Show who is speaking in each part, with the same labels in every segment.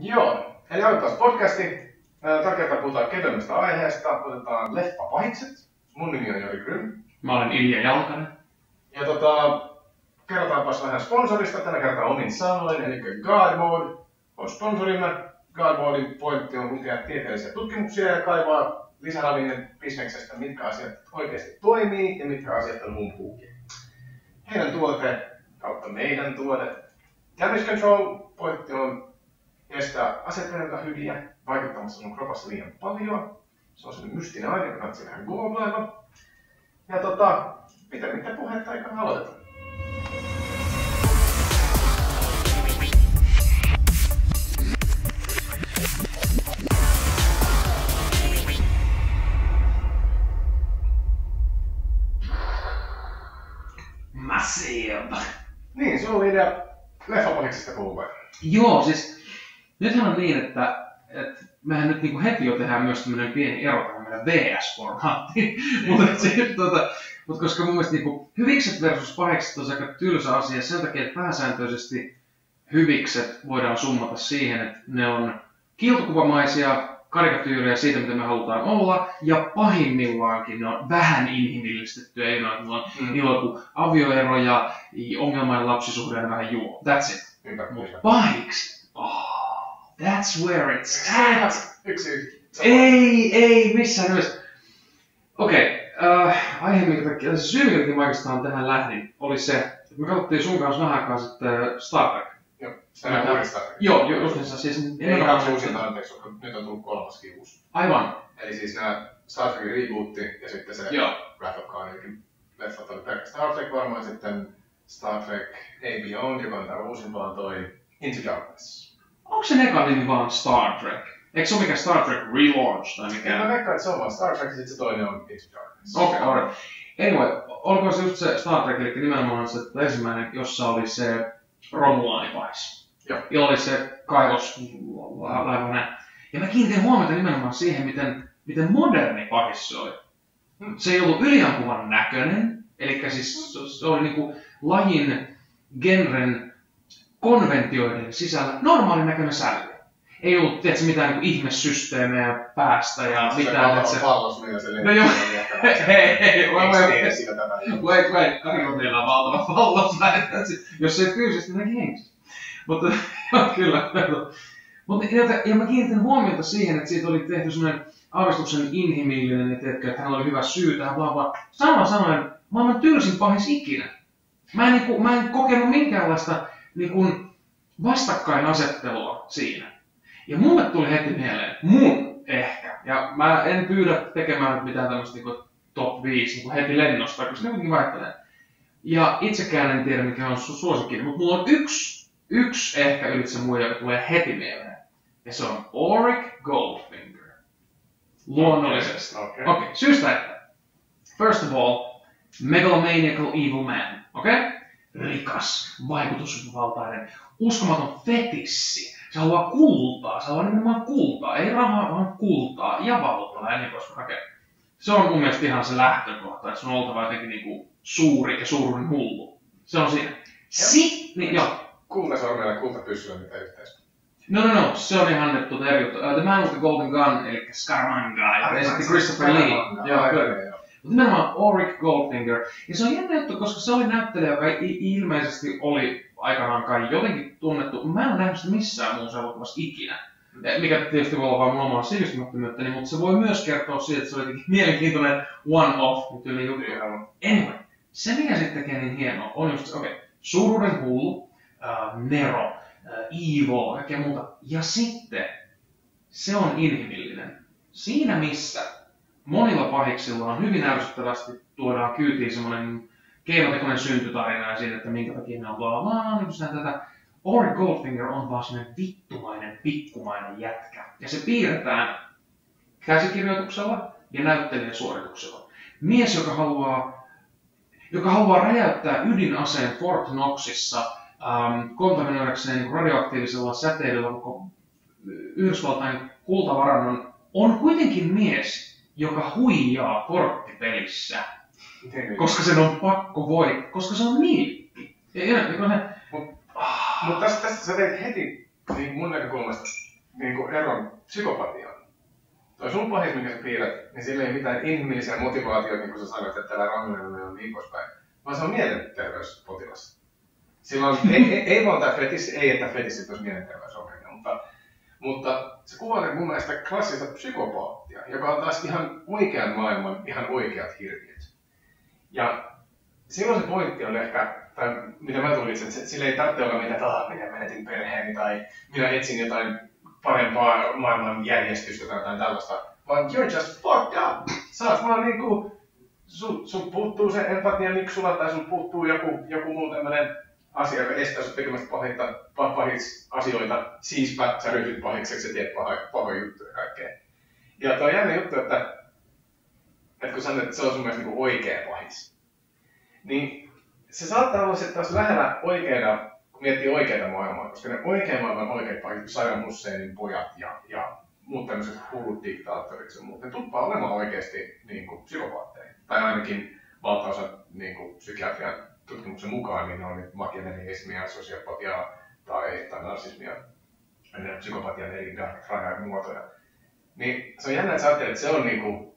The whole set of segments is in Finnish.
Speaker 1: Joo, eli aloitetaan podcasti. Tällä kertaa puhutaan kevyemmästä aiheesta. Otetaan leffapahikset. Mun nimi on Jori Grym.
Speaker 2: Mä olen Ilja Jalkanen.
Speaker 1: Ja kerrotaanpas vähän sponsorista. Tällä kertaa omin sanoin, eli God Mode on sponsorimme. God Moden pointti on lukea tieteellisiä tutkimuksia ja kaivaa lisäravinne bisneksestä, mitkä asiat oikeasti toimii ja mitkä asiat on humpuukin. Heidän tuote kautta meidän tuote. Damage Control pointti on estää aseita, jotka hyviä, vaikuttamassa sun kropassa liian paljon. Se on sellainen mystinen aine, joka kannattaa vähän googlailla. Ja pitämättä puhetta eikä aloiteta.
Speaker 2: Massive!
Speaker 1: Niin, sulla oli idea leffapahiksesta puhua.
Speaker 2: Joo, siis nythän on niin, että mehän nyt niinku heti jo tehdään myös tämmönen pieni ero tähän meidän VS-formaattiin. Mutta koska mun mielestä niinku hyvikset versus pahikset on aika tylsä asia sen takia, että pääsääntöisesti hyvikset voidaan summata siihen, että ne on kiiltokuvamaisia karikatyyrejä siitä, mitä me halutaan olla, ja pahimmillaankin ne on vähän inhimillistettyjä, niillä on joku avioero ja ongelmainen lapsisuhde ja vähän juo. That's it. Pahiksi. That's where it's at. Ei missään nimessä. Okei, aihe, syy, minkä mä oikeastaan tähän lähdin, oli se, että me katsottiin sun kanssa vähän aikaa sitten Star Trek.
Speaker 1: Joo, se on uudestaan.
Speaker 2: Joo, just siis...
Speaker 1: Ei ihan uusinta anteeksi, koska nyt on tullut kolmaskin uusi.
Speaker 2: Aivan.
Speaker 1: Eli siis nämä Star Trekin rebootti ja sitten se Wrath of Khanillekin leffat oli pelkästään Star Trek varmaan sitten Star Trek A Beyond, joka on täällä uusimpaan toi Into Darkness.
Speaker 2: Onko se eka nimi vaan Star Trek? Eikö se ole mikä Star Trek Relaunch tai mikä?
Speaker 1: Mä veikkaan, että se on vaan Star Trek ja sitten se toinen on Into Darkness.
Speaker 2: Okei, alright. Anyway, olkoon se just se Star Trek, eli nimenomaan se ensimmäinen, jossa oli se Romulaanipahis.
Speaker 1: Joo.
Speaker 2: Jolla oli se kaivoslaivainen. Ja mä kiinnitin huomiota nimenomaan siihen, miten moderni pahis se oli. Se ei ollut yliampuvan näköinen, eli siis se oli niinku lajin, genren, konventioiden sisällä normaalin näköinen säilyy. Ei ollut mitään niinku ihmesysteemejä päästä ja mitään.
Speaker 1: Se pallos meillä se
Speaker 2: no joo, hei, wait, karikoteilla on valtava pallos, jos se ei fyysisesti näin hengissä. Mutta kyllä. Ja mä kiinnitin huomiota siihen, että siitä oli tehty semmoinen aavistuksen inhimillinen, että hänellä oli hyvä syy tähän vaan. Samalla sanoen, maailman tylsin pahis ikinä. Mä en kokenut minkäänlaista vastakkainasettelua siinä. Ja mulle tuli heti mieleen, ehkä, ja mä en pyydä tekemään mitään tämmöistä top 5 heti lennosta, koska ne kuitenkin vaihtelee. Ja itsekään en tiedä, mikä on suosikin, mutta mulla on yksi ehkä ylitse muiden, joka tulee heti mieleen. Ja se on Auric Goldfinger. Luonnollisesti. Okei, syystä että. First of all, megalomaniacal evil man. Okei? Rikas, vaikutusvaltainen, uskomaton fetissi. Se haluaa kultaa, se haluaa nimenomaan kultaa. Ei rahaa, vaan kultaa ja valtaa ja niin poispäin. Se on mun mielestä ihan se lähtökohta, että se on oltava jotenkin niinku suuri ja suurin hullu. Se on siinä.
Speaker 1: Kultasormella ja kultapyssyllä mitä yhteistä.
Speaker 2: No, se on ihan eri juttu. The Man with the Golden Gun, eli Scaramanga, joka esitti Christopher Lee. Joo, kyllä. Mutta nimenomaan Auric Goldfinger. Ja se on jännä juttu, koska se oli näyttelijä, joka ilmeisesti oli aikanaan kai jotenkin tunnettu. Mä en ole nähnyt sitä missään muussa elokuvassa ikinä. Mikä tietysti voi olla vain mun omaa sivistymättömyyttäni, mutta se voi myös kertoa siitä, että se oli jotenkin mielenkiintoinen one-off tyyli juttu. Anyway, se mikä sitten tekee niin hienoa on just se, suuruuden hullu, nero, evil, kaikkea muuta. Ja sitten se on inhimillinen. Siinä missä monilla pahiksilla on hyvin ärsyttävästi tuodaan kyytiin semmoinen keinotekoinen syntytarina ja siitä, että minkä takia ne on tätä. Auric Goldfinger on vaan semmoinen vittumainen, pikkumainen jätkä. Ja se piirretään käsikirjoituksella ja näyttelijäsuorituksella. Mies, joka haluaa räjäyttää ydinaseen Fort Knoxissa kontaminoidakseen radioaktiivisella säteilyllä koko Yhdysvaltain kultavarannon, on kuitenkin mies, joka huijaa korttipelissä. Koska sen on pakko voittaa, koska se on niippi.
Speaker 1: Mutta tästä sä teit heti niin mun näkökulmasta niin eron psykopatiaan. Toi sun pahis, minkä sä piirrät, niin sillä ei mitään inhimillisiä motivaatioita, niin kuin sä sanoit, että tällä rangainen on niin poispäin. Vaan se on mielenterveyspotilas. Silloin ei vaan tää fetissi, ei että fetissit olisi mielenterveysongelmia, mutta se kuvailee mun mielestä klassista psykopaattia, joka on taas ihan oikean maailman ihan oikeat hirviöt. Ja silloin se pointti on ehkä, tai mitä mä tulitsin, että sillä ei tarvitse olla mitään, minä menetin perheeni tai minä etsin jotain parempaa maailman järjestystä tai jotain tällaista, vaan you're just fucked up. Sä oot vaan niinku, sun puuttuu se empatia niksulla tai sun puuttuu joku muu tämmönen asia, joka estää sut tekemästä pahiksi asioita, siispä sä ryhdyt pahikseksi ja teet pahoja juttuja ja kaikkea. Ja toi on jännä juttu, että kun sanoit, että se on sun mielestä niinku oikea pahis, niin se saattaa olla sitten taas lähellä oikeana, kun miettii oikeita maailmaa, koska ne oikean maailman oikeat pahit, Saddam Husseinin pojat ja muut tämmöiset hullut diktaattorit ja muut, ne tuppaa olemaan oikeasti niinku psykopaatteja. Tai ainakin valtaosa niinku psykiatrian tutkimuksen mukaan, niin ne on makiavellismia, sosiopatia tai narsismia, ne psykopatian eri rajamuotoja. Niin se on jännä, että sä ajattelet, että se on niinku,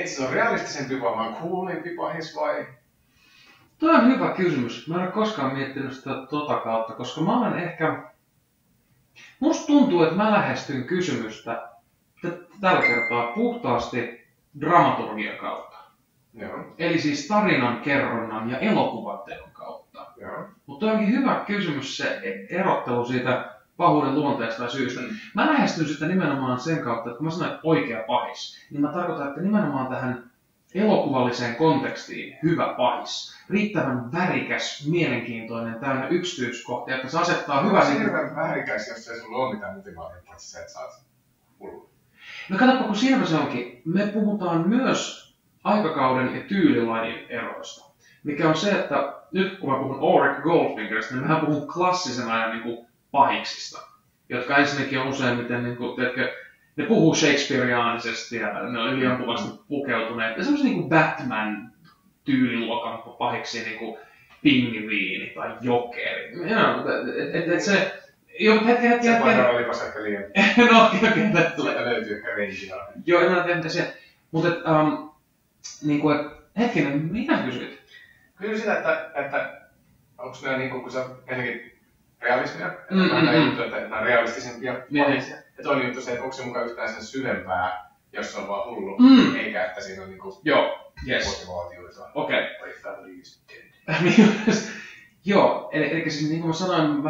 Speaker 1: se on realistisempi vaan kuulimpi pahis vai?
Speaker 2: Tuo on hyvä kysymys. Mä en ole koskaan miettinyt sitä kautta, koska mä olen ehkä... Musta tuntuu, että mä lähestyn kysymystä tällä kertaa puhtaasti dramaturgian kautta.
Speaker 1: Joo.
Speaker 2: Eli siis tarinan kerronnan ja elokuvateon kautta. Mutta onkin hyvä kysymys se erottelu siitä pahuuden luonteesta tai syystä. Mä lähestyn sitä nimenomaan sen kautta, että kun mä sanoin oikea pahis, niin mä tarkoitan, että nimenomaan tähän elokuvalliseen kontekstiin hyvä pahis. Riittävän värikäs, mielenkiintoinen, täynnä yksityiskohtia, että se asettaa hyvän...
Speaker 1: Se on hirveän värikäs, jos ei sulla ole mitään motivaatiota, paitsi se, että sä oot hullu.
Speaker 2: No katsoppa, kun siinä se onkin. Me puhutaan myös aikakauden ja tyylilajin eroista. Mikä on se, että nyt kun mä puhun Ulrich Goldfingerista, niin mähän puhun klassisena niin kuin pahiksista, jotka ensinnäkin on useimmiten, niin kuin, ne puhuu shakespeariaanisesti ja ne on yliampuvasti pukeutuneet. Ja semmoisia niin Batman-tyyliluokan pahiksi, niin kuin pingviini tai jokeri. Se... Joo, mutta hetki.
Speaker 1: Se paino olipas ehkä liian.
Speaker 2: No, okei, tulee.
Speaker 1: Löytyy ehkä renkiä.
Speaker 2: Joo, en ole tehnyt se. Mutta niinku, hetkinen, mitä kysyit?
Speaker 1: Kysyin sitä, että onko nämä, niin kun sä ennenkin realismia, että nämä on realistisempia pahisia. Ja toinen juttu se, että onko se mukaan yhtään sen syvempää, jos se on vaan hullu, eikä että siinä on niinku motivaatioita.
Speaker 2: Okei. Joo, eli siis niin kuin mä sanoin,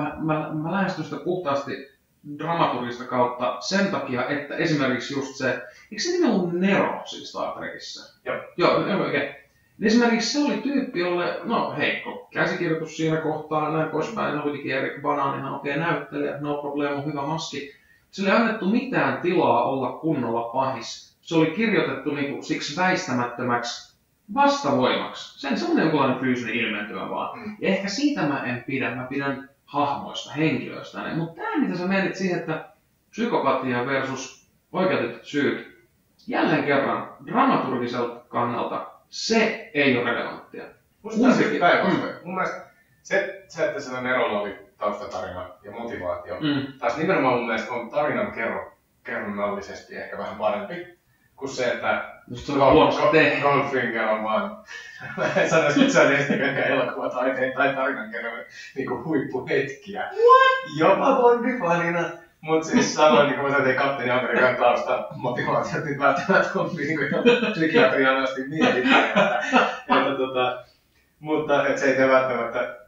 Speaker 2: mä lähestyn sitä puhtaasti dramaturgista kautta sen takia, että esimerkiksi just se, eikö se nimi ollut Nero siis Star Trekissä? Joo, okei. Esimerkiksi se oli tyyppi, jolle, no heikko käsikirjoitus siinä kohtaa, näin poispäin, no kuitenkin Erik Bana, ihan okei näyttelijä, no problema, hyvä maski. Sille ei annettu mitään tilaa olla kunnolla pahis. Se oli kirjoitettu niinku siksi väistämättömäksi vastavoimaksi. Sen semmoinen jonkunlainen fyysinen ilmentymä vaan. Ja ehkä siitä mä en pidä, mä pidän hahmoista, henkilöistä. Mutta tämä, mitä sä menit siihen, että psykopatia versus oikeutetut syyt, jälleen kerran dramaturgiselta kannalta se ei ole relevanttia.
Speaker 1: Musta se päinvastoin. Mun mielestä se, että sillä Nerolla oli taustatarina ja motivaatio, taas nimenomaan mun mielestä on tarinan kerronnallisesti ehkä vähän parempi kuin se, että Goldfinger on vaan, en sanoisi, että se on ensinnäkään elokuvataiteen tai tarinankerronnan niin huippuhetkiä. What? Jopa Bondi-fanina. Mutta siis sanoin, niin kun mä tein Kapteeni Amerikan tausta motivaatiot, niin välttämättä on niin psykiatriaan asti mietitään. Mutta et se ei tee välttämättä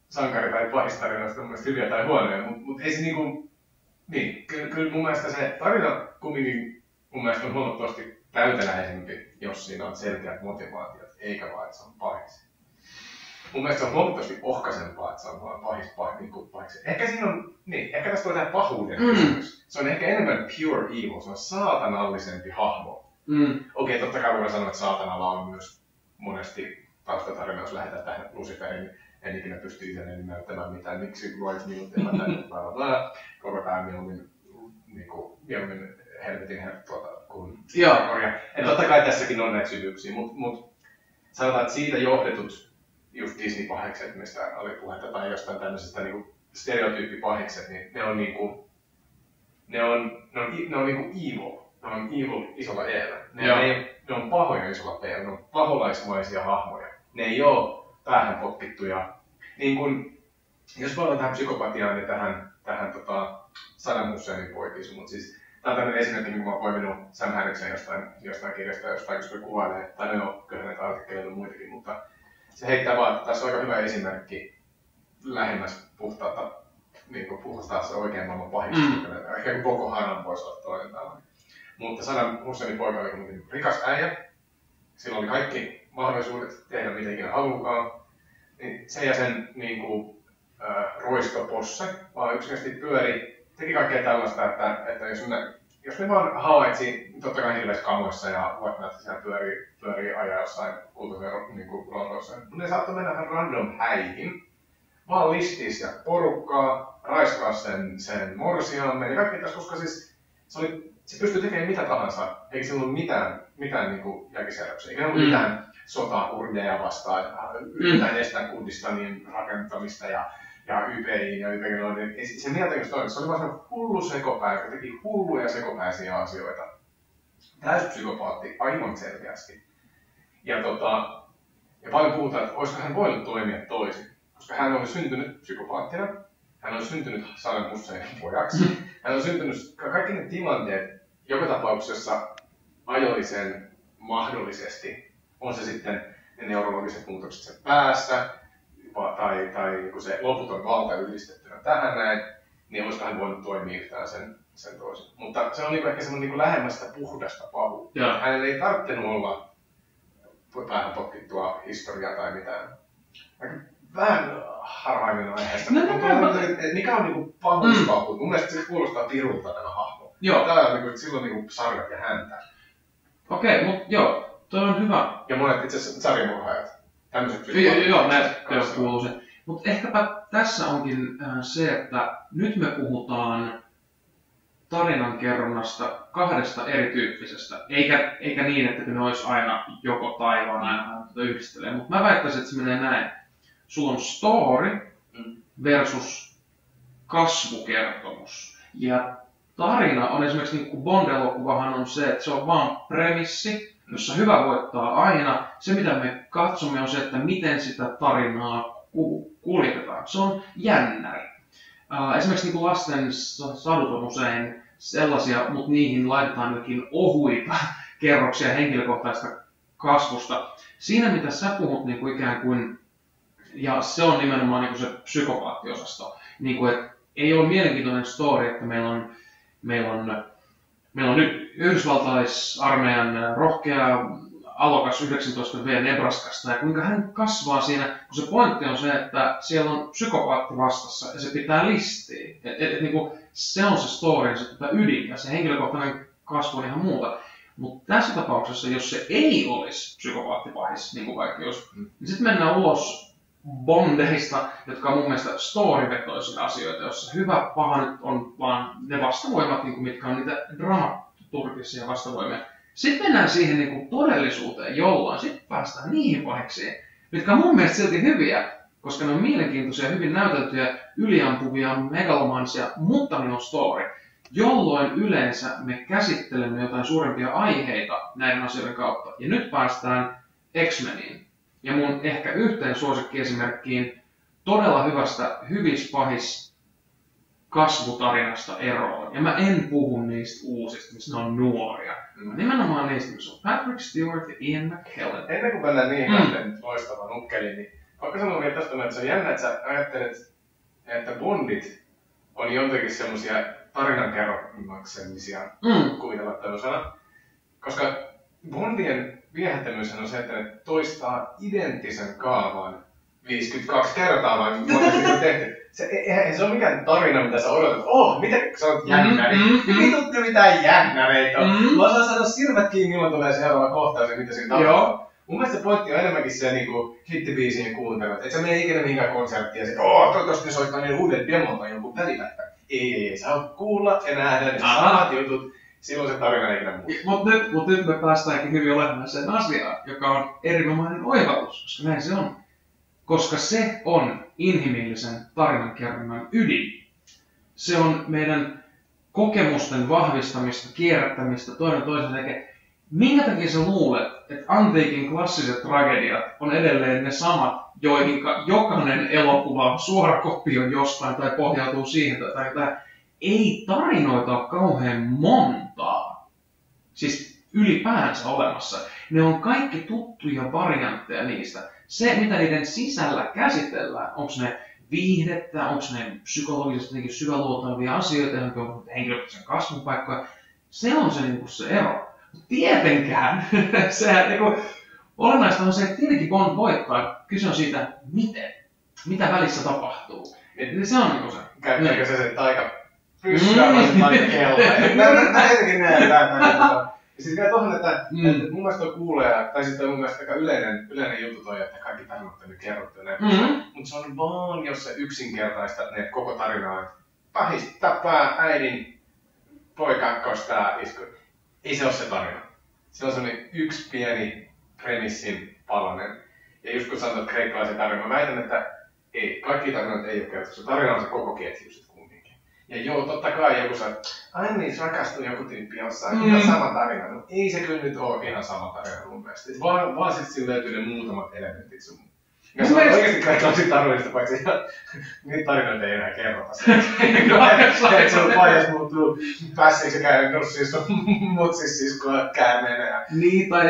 Speaker 1: sankari- tai pahistarinoista mun mielestä hyviä tai huonoja. Mutta ei se niinku... Niin, kyllä mun mielestä se tarina kumminkin mun mielestä on huomattavasti täyteläisempi, jos siinä on selkeät motivaatiot, eikä vaan, että se on pahis. Mun mielestä se on huomattavasti ohkaisempaa, että se on vaan pahis. Ehkä siinä on, niin, ehkä tästä tulee tämä pahuuden kysymys. Se on ehkä enemmän pure evil, se on saatanallisempi hahmo. Okei, totta kai voidaan sanoa, että saatanalla on myös monesti taustatarina, jos lähdetään tähän Luciferin, en ikinä pysty itselleen näyttämään mitään, miksi luoit minut ja mä koko tämä mieluummin helvetin kuin korjaa. Totta kai tässäkin on näitä syvyyksiä, mutta sanotaan, että siitä johdetut just Disney-pahekset, mistä oli puhetta tai jostain tämmöisestä niin stereotyyppipahikset, niin ne on niinku, ne on niinku evil. Ne on evil isolla eellä. Ne on pahoja isolla peellä. Ne on paholaismaisia hahmoja. Ne ei oo päähän potkittuja. Niin kun, jos palataan tähän psykopatiaan ja tähän Saddam Husseinin poikiin, mutta siis tää on tämmönen esimerkki, kun mä oon poiminut Sam Harriksen jostain kirjasta, jostain kun se kuvailee, tai ne on kyllä näitä artikkeleita muitakin, mutta se heittää vaan, että tässä on aika hyvä esimerkki lähemmäs puhtaata, niin puhtaa se oikean maailman pahista. Ehkä kuin Boko Haram voisi olla toinen tällainen. Mutta Saddam Husseinin poika oli rikas äijä, sillä oli kaikki mahdollisuudet tehdä mitä ikinä haluukaan. Niin se ja sen roistoposse vaan yksinkertaisesti teki kaikkea tällaista, että jos ne vaan havaitsi, totta kai hirveästi kamoissa ja whatnot, siellä pyörii ajaa jossain kultaisen Lontossa. Ne saattoi mennä ihan random häihin, vaan listii sieltä porukkaa, raiskaa sen morsiamme ja kaikki tässä, koska siis se pystyi tekemään mitä tahansa, eikä sillä ollut mitään jälkiseurauksia, eikä ollut mitään sotaa kurdeja vastaan, yritetään estää Kurdistanin rakentamista ja YPI ja YPG. Se mieltäkös toinen, se oli vaan sellainen hullu sekopää, joka teki hulluja sekopäisiä asioita. Täyspsykopaatti aivan selkeästi. Ja paljon puhutaan, että olisiko hän voinut toimia toisin, koska hän oli syntynyt psykopaattina, hän oli syntynyt Saddam Husseinin pojaksi, hän on syntynyt kaikki ne tilanteet, joka tapauksessa ajoi sen mahdollisesti, on se sitten ne neurologiset muutokset sen päässä, tai se loputon valta yhdistettynä tähän näin, niin olisiko hän voinut toimia yhtään sen toisin. Mutta se on ehkä semmoinen lähemmästä puhdasta pahuutta. Hänellä ei tarvitse olla päähän potkittua historiaa tai mitään. Vähän harhainen aiheesta. Mikä on pahuuspahuus? Mun mielestä se kuulostaa pirulta tämä hahmo. Tää on silloin sarvet ja häntä.
Speaker 2: Okei, mutta joo, toi on hyvä.
Speaker 1: Ja monet itse asiassa sarjamurhaajat.
Speaker 2: Joo, näitä kuuluu se. Mutta ehkäpä tässä onkin se, että nyt me puhutaan tarinankerronnasta kahdesta erityyppisestä. Eikä niin, että ne olisi aina joko tai vaan aina yhdistelee. Mutta mä väittäisin, että se menee näin. Sulla on story versus kasvukertomus. Ja tarina on esimerkiksi, niin kuin Bond-elokuvahan on se, että se on vaan premissi, jossa hyvä voittaa aina. Se, mitä me katsomme, on se, että miten sitä tarinaa kuljetetaan. Se on jännäri. Esimerkiksi niin kuin lasten sadut on usein sellaisia, mutta niihin laitetaan jokin ohuita kerroksia henkilökohtaisesta kasvusta. Siinä, mitä sä puhut niin kuin ikään kuin, ja se on nimenomaan niin kuin se psykopaattiosasto, niin kuin, että ei ole mielenkiintoinen story, että meillä on nyt Yhdysvaltalaisarmeijan rohkea alokas 19V Nebraskasta ja kuinka hän kasvaa siinä, kun se pointti on se, että siellä on psykopaatti vastassa ja se pitää listiä. Niin se on se story, se ydin ja se henkilökohtainen kasvu on ihan muuta. Mutta tässä tapauksessa, jos se ei olisi psykopaattipahis, niin kuin kaikki olisi, niin sitten mennään ulos bondeista, jotka on mun mielestä story-vetoisia asioita, jossa hyvä paha nyt on vaan ne vastavoimat, niin kuin mitkä on niitä dramaturgisia vastavoimia. Sitten mennään siihen niin kuin todellisuuteen, jolloin sitten päästään niihin pahiksiin, mitkä on mun mielestä silti hyviä, koska ne on mielenkiintoisia, hyvin näyteltyjä, yliampuvia, megalomansia, mutta ne on story. Jolloin yleensä me käsittelemme jotain suurempia aiheita näiden asioiden kautta. Ja nyt päästään X-Meniin. Ja mun ehkä yhteen suosikkiesimerkkiin todella hyvästä hyvis-pahis kasvutarinasta eroon. Ja mä en puhu niistä uusista, missä ne on nuoria. Nimenomaan niistä, missä on Patrick Stewart ja Ian McKellen.
Speaker 1: Ennen kuin mennään niihin kahteen loistavaan nukkeliin, niin vaikka sanoa vielä tästä, että se on jännä, että sä ajattelet, että Bondit on jotenkin semmosia tarinankerroksellisia kuvitellattavia sana. Koska Bondien viehättämyys on se, että ne toistaa identtisen kaavan 52 kertaa, vaan monesti on tehty. Eihän se ole mikään tarina, mitä sä odotat. Miten sä oot jännäri? Vituttu mitään jännäreitä. Mä osaan saada silmät kiinni, milloin tulee seuraava kohtaus ja mitä siinä tapahtuu. Mun mielestä se pointti on enemmänkin se niinku hittibiisien kuuntelu. Et sä mene ikinä mihinkään konserttiin ja sit toivottavasti ne soittaa niin uuden demon tai jonkun välipäivän. Ei, sä oot kuulla ja nähdä ne samat jutut. Silloin se tarina ei ikinä muuta.
Speaker 2: Mut nyt me päästäänkin hyvin olennaiseen asiaan, joka on erinomainen oivallus, koska näin se on. koska se on inhimillisen tarinankerronnan ydin. Se on meidän kokemusten vahvistamista, kierrättämistä toinen toisen jälkeen. Minkä takia sä luulet, että antiikin klassiset tragediat on edelleen ne samat, joihin jokainen elokuva on suora kopio jostain tai pohjautuu siihen tai jotain? Ei tarinoita ole kauhean montaa. Siis ylipäänsä olemassa. Ne on kaikki tuttuja variantteja niistä. Se, mitä niiden sisällä käsitellään, onko ne viihdettä, onko ne psykologisesti syväluotaavia asioita, onko henkilökohtaisen kasvun paikkoja, se on se, niin se ero. Tietenkään. Sehän, olennaista on se, että tietenkin Bond voittaa. Kyse on siitä, miten. Mitä välissä tapahtuu. Se on niin se.
Speaker 1: Käyttääkö se aika pyssyä vai kello? Mä jotenkin näen tämän. Ja siis vielä tohon, että mun mielestä on kuulee, tai sitten on mun mielestä aika yleinen juttu toi, että kaikki tarinat on nyt kerrottu ja näin. Mutta se on vaan, jos se yksinkertaista ne koko tarinaa, että pahis tappaa äidin, poika kostaa iskun. Ei se ole se tarina. Se on semmoinen yksi pieni premissin palanen. Ja just kun sanotaan kreikkalaisen tarinan, mä väitän, että ei, kaikki tarinat ei ole kerrottu. Se tarina on se koko ketju sit kumminkin. Ja joo, totta kai joku sanoo, ai niin, rakastui joku tyyppi jossain, ihan sama tarina. No, ei se kyllä nyt ole ihan sama tarina mun mielestä. Vaan sit siinä löytyy ne muutamat elementit sun. Ja se on oikeesti kaikki tosi tarvallista, paitsi niitä tarinoita ei enää kerrota. Että sun pajas muuttuu pässeiksi ja käy nussissa mutsissa, kun käärmeenä.
Speaker 2: Niin, tai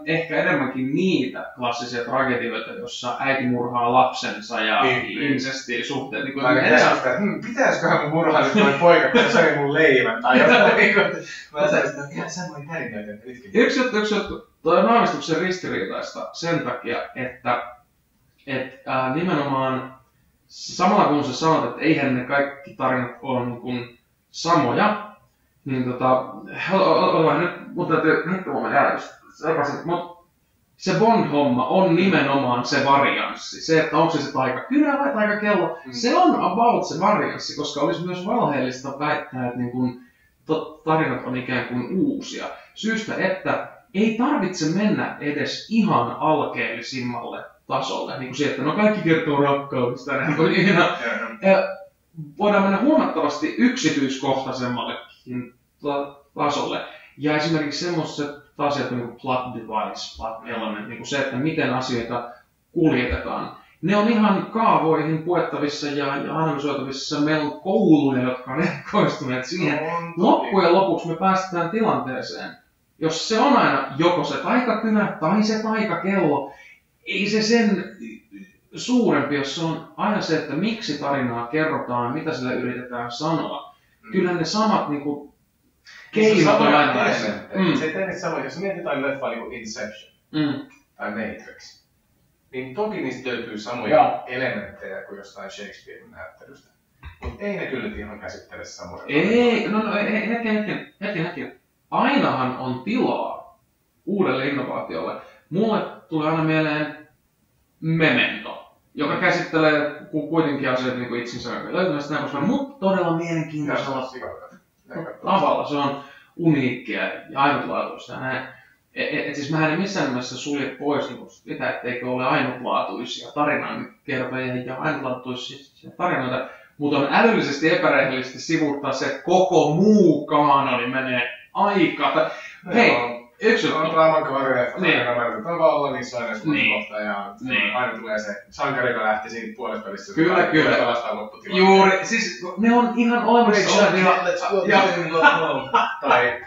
Speaker 2: ehkä enemmänkin niitä klassisia tragedioita, jossa äiti murhaa lapsensa ja insesti suhteet. Niin
Speaker 1: pitäisiköhän mun murhaa nyt toi poika, kun se söi mun leivän tai jotain. Mä sanoin, että sä voi tarinoita.
Speaker 2: Yksi juttu. Toi on aavistuksen ristiriitaista sen takia, että nimenomaan samalla kun sä sanot, että eihän ne kaikki tarinat ole niin kuin samoja, niin mutta täytyy hetkeluomen jäljestä. Se Bond-homma on nimenomaan se varianssi. Se, että onko se taikakynä vai taikakello, se on about se varianssi, koska olisi myös valheellista väittää, että niin kuin, tarinat on ikään kuin uusia. Syystä, että ei tarvitse mennä edes ihan alkeellisimmalle tasolle, niin kuin se, että no kaikki kertoo rakkaudesta. Voidaan mennä huomattavasti yksityiskohtaisemmallekin tasolle. Ja esimerkiksi semmoiset asiat niin plot device, plot element, niin kuin se, että miten asioita kuljetetaan. Ne on ihan kaavoihin puettavissa ja analysoitavissa. Meillä on kouluja, jotka on erikoistuneet siihen. Loppujen lopuksi me päästään tilanteeseen, jos se on aina joko se taikakynä tai se taikakello, ei se sen suurempi, jos se on aina se, että miksi tarinaa kerrotaan, mitä sillä yritetään sanoa. Kyllä ne samat niinku keinot on aina.
Speaker 1: Se ei tee niitä samoja. Jos mietitään leffaa niin kuin Inception tai Matrix, niin toki niistä löytyy samoja elementtejä kuin jostain Shakespearen näyttelystä. Mutta ei ne kyllä nyt ihan käsittele samoja.
Speaker 2: Ei, hetken. Ainahan on tilaa uudelle innovaatiolle. Mulle tulee aina mieleen Memento, joka käsittelee kuitenkin asioita niin kuin itsensä löytämästä näin, mutta todella mielenkiintoisella tavalla. Se on uniikkia ja ainutlaatuista. Siis mähän en missään nimessä sulje pois niin sitä, etteikö ole ainutlaatuisia tarinankertojia ja ainutlaatuisia tarinoita, mutta on älyllisesti epärehellisesti sivuuttaa se koko muu kaanoni menee aika. Hei, yksi juttu.
Speaker 1: On draamankoiria, tarina tavalla, niissä on aina suunnikohta ja aina tulee se sankari, joka lähti siinä puolestolissä.
Speaker 2: Kyllä.
Speaker 1: Pelastaa lopputilanteen.
Speaker 2: Juuri, siis ne on ihan olemassa.
Speaker 1: Tai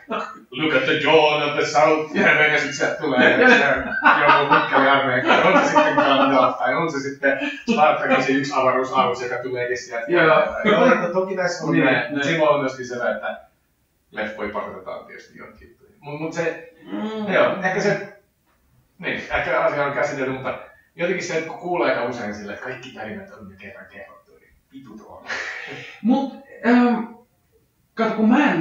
Speaker 1: look at the dawn of the south. Ja sitten sieltä tulee joku mukkeliarmeija. On se sitten Gandalf tai on se sitten Star Trekin yksi avaruusalus, joka tuleekin sieltä. Joo, toki tässä on näin. Silloin on myöskin se, että leffoja pakotetaan tietysti jonkin juttuihin. Mut se, joo, ehkä se, niin, ehkä asia on käsitelty, mutta jotenkin se, että kun kuulee aika usein sille, että kaikki tarinat on jo kerran kerrottu, niin vitu tuolla.
Speaker 2: Mut, kato, kun mä en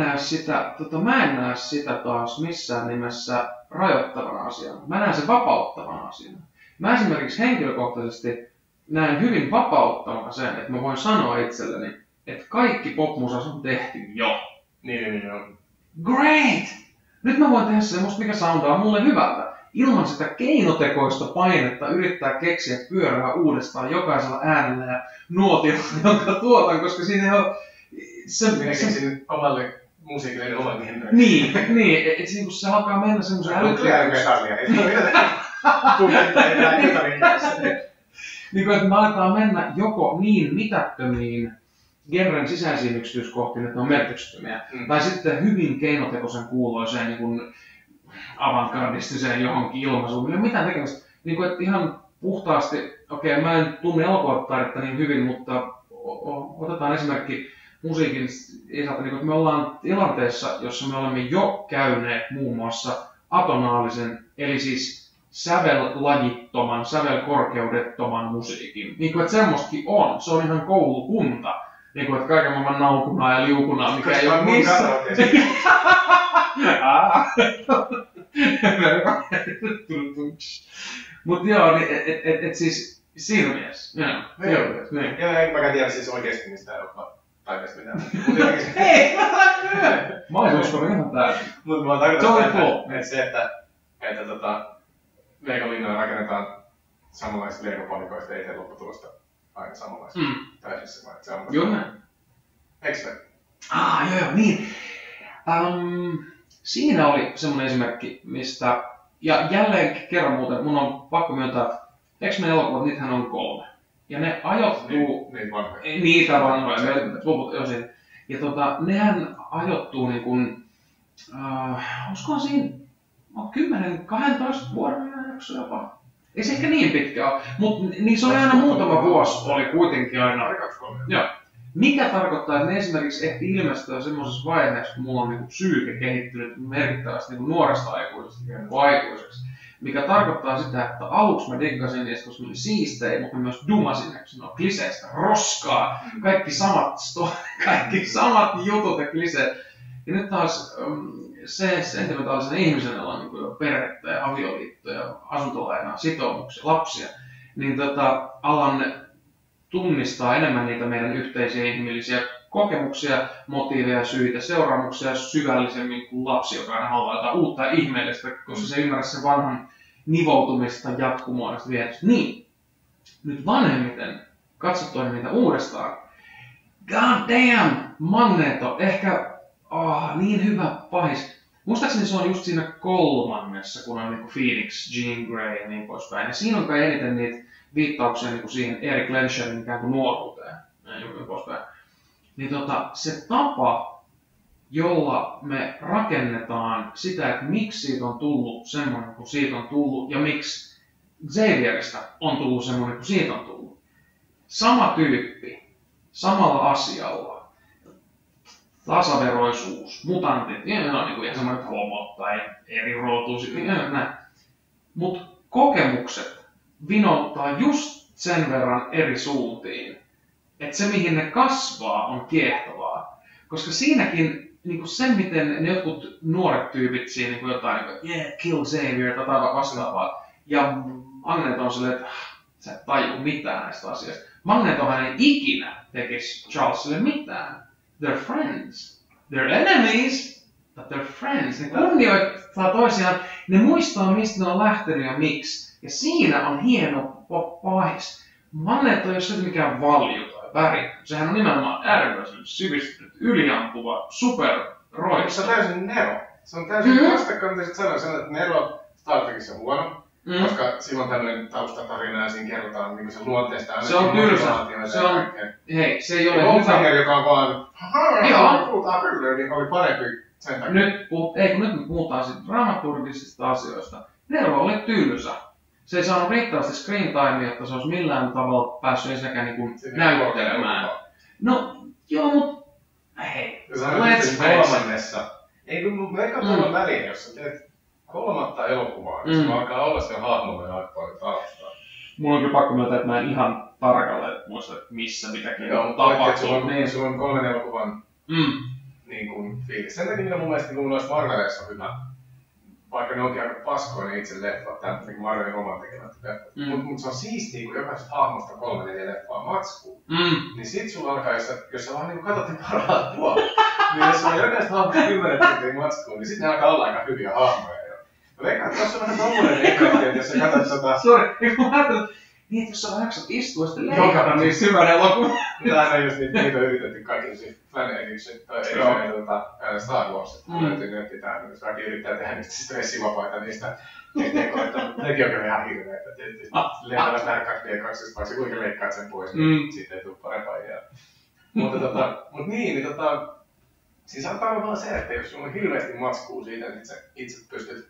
Speaker 2: näe sitä taas missään nimessä rajoittavana asiana. Mä näen sen vapauttavana asiana. Mä esimerkiksi henkilökohtaisesti näen hyvin vapauttavana sen, että mä voin sanoa itselleni, että kaikki popmusas on tehty jo.
Speaker 1: Niin.
Speaker 2: Great! Nyt mä voin tehdä semmoista, mikä soundaa mulle hyvältä. ilman sitä keinotekoista painetta yrittää keksiä pyörää uudestaan jokaisella äänellä ja nuotilla, jonka tuotan, koska siinä on...
Speaker 1: Minä keksin omalle musiikille oman genren.
Speaker 2: Niin, että se alkaa mennä semmoisen
Speaker 1: älykkäällä.
Speaker 2: Niin kuin, että me aletaan mennä joko niin mitättömiin genren sisäisiin yksityiskohtiin, että ne on merkityksettömiä, tai sitten hyvin keinotekoisen kuuloiseen niin kuin avantgardistiseen johonkin ilmaisuun. Ei ole mitään tekemistä. Niin kuin, että ihan puhtaasti, okei, mä en tunne elokuvataidetta niin hyvin, mutta otetaan esimerkki musiikin isältä, niin että me ollaan tilanteessa, jossa me olemme jo käyneet muun muassa atonaalisen, eli siis sävellajittoman, sävelkorkeudettoman musiikin. Niin kuin, että semmoistakin on. Se on ihan koulukunta. Niin kuin, että kaiken maailman naukunaa ja liukunaa, mikä ei ole missään. Mutta joo, et siis siinä mielessä.
Speaker 1: Joo, en mäkään tiedä siis oikeesti mistä elokuvataiteesta mitään.
Speaker 2: Hei! Mä olisin uskonut ihan täysin.
Speaker 1: Mutta mä tarkoitan se, että Lego-linnoja rakennetaan samanlaisista Lego-palikoista, ei tee lopputulosta aina samanlaista. Tai siis se on
Speaker 2: joo näin.
Speaker 1: Eikö se?
Speaker 2: Joo, niin. Siinä oli semmoinen esimerkki, mistä, ja jälleen kerran muuten, mun on pakko myöntää, X-Men elokuvat, niitähän on 3. Ja ne ajoittuu... Niitä vanhoja, loput osin. Ja nehän ajoittuu niin kuin, olisikohan siinä 10-12 vuoden jakso jopa. Ei se ehkä niin pitkä ole, mutta niissä oli aina muutama vuosi, oli kuitenkin aina. Joo. Mikä tarkoittaa, että ne esimerkiksi ehti ilmestyä semmoisessa vaiheessa, kun mulla on niinku psyyke kehittynyt merkittävästi niinku nuoresta aikuisesta aikuiseksi. Mikä tarkoittaa sitä, että aluksi mä diggasin niistä, koska ne oli siistejä, mutta myös dumasin, että ne on kliseistä roskaa. Kaikki samat jutut ja kliseet. Ja nyt taas se sentimentaalisen ihmisen, jolla on niin perhettä ja avioliittoja, asuntolainaa, sitoumuksia, lapsia, niin alan tunnistaa enemmän niitä meidän yhteisiä inhimillisiä kokemuksia, motiiveja, syitä, seuraamuksia syvällisemmin kuin lapsi, joka aina haluaa jotain uutta ja ihmeellistä, koska se ymmärrä sen vanhan nivoutumista, jatkumoista vietystä. Niin, nyt vanhemmiten katsottua niitä uudestaan. God damn, Magneto, ehkä niin hyvä pahis. Muistaakseni se on just siinä 3, kun on niinku Phoenix, Jean Grey ja niin poispäin. Ja siinä on kai eniten niitä viittauksia niinku siihen Erik Lensherin ikään kuin nuoruuteen ja niin poispäin. Niin se tapa, jolla me rakennetaan sitä, että miksi siitä on tullut semmoinen kuin siitä on tullut ja miksi Xavierista on tullut semmoinen kuin siitä on tullut. Sama tyyppi, samalla asialla. Tasaveroisuus, mutantit, ne on niin kuin ihan semmoinen homot tai eri rotuiset, mutta kokemukset vinottaa just sen verran eri suuntiin, että se mihin ne kasvaa on kiehtovaa. Koska siinäkin niin se, miten ne jotkut nuoret tyypit siinä niin jotain, yeah, kill Xavier tai vastaavaa, ja Magneto on silleen, että sä et taju mitään näistä asioista. Magnetohan ei ikinä tekisi Charlesille mitään. They're friends. They're enemies, but they're friends. Ne kunnioittaa toisiaan. Ne muistaa, mistä ne on lähtenyt ja miksi. Ja siinä on hieno pahis. Magneto ei ole se mikään valju tai väri. Sehän on nimenomaan äärimmäisen sivistynyt, yliampuva, superroista.
Speaker 1: Se on täysin Nero. Se on täysin vastakkain, mitä sit sanoin, että Nero Star Trekissä on huono. Koska silloin tämmöinen taustatarina ja siinä kerrotaan niin se luonteesta.
Speaker 2: Se on tylsä. Hei, se ei ole
Speaker 1: hyvä. Joka on vaan, puhutaan kyllä, niin oli parempi sen takia.
Speaker 2: Nyt me puhutaan sitten dramaturgisista asioista. Nero oli tylsä. Se ei saanut riittävästi screen timea, että se olisi millään tavalla päässyt ensinnäkään niin näyttelemään. No, joo, mut hei,
Speaker 1: let's face it. Ei kun meikä tuolla väliin, jos sä teet 3. elokuvaa, niin se alkaa olla se hahmolle aika paljon taustaa.
Speaker 2: Mulla on kyllä pakko myöntää, että mä en ihan tarkalleen muista, missä mitäkin
Speaker 1: on tapahtunut. Niin, sulla on 3 elokuvan niin kuin fiilis. Sen takia mun mielestä niin noissa Marveleissa on hyvä. Vaikka ne onkin aika paskoja ne itse leffat, niin Marvelin oman tekemät leffat. Mutta se on siistiä, kun jokaisesta hahmosta 3-4 leffaa matskuu. Niin sit sulla alkaa, jos sä vaan niin katsot ne parhaat puolet, niin jos sulla on jokaisesta hahmosta 10 matskuu, niin sit ne alkaa olla aika hyviä hahmoja. Veikkaan, että tuossa on vähän tommoinen efekti, että jos sä katsot
Speaker 2: Sori, kun mä ajattelin, niin että jos sä jaksat istua sitten leikata niin syvän elokuvan.
Speaker 1: Täällä just niitä on yritetty kaikille siis Fan Edition, tai Star Wars, että löytyy netti täällä, jos kaikki yrittää tehdä niistä stressivapaita niistä tekoista, mutta nekin on kyllä ihan hirveitä. Tietysti lentävät nähdä 2D2, vaikka kuinka leikkaat sen pois, niin siitä ei tule parempaa ideaa. Mutta niin, siis saattaa olla vaan se, että jos sulla on hirveästi matskua siitä, niin sä itse pystyt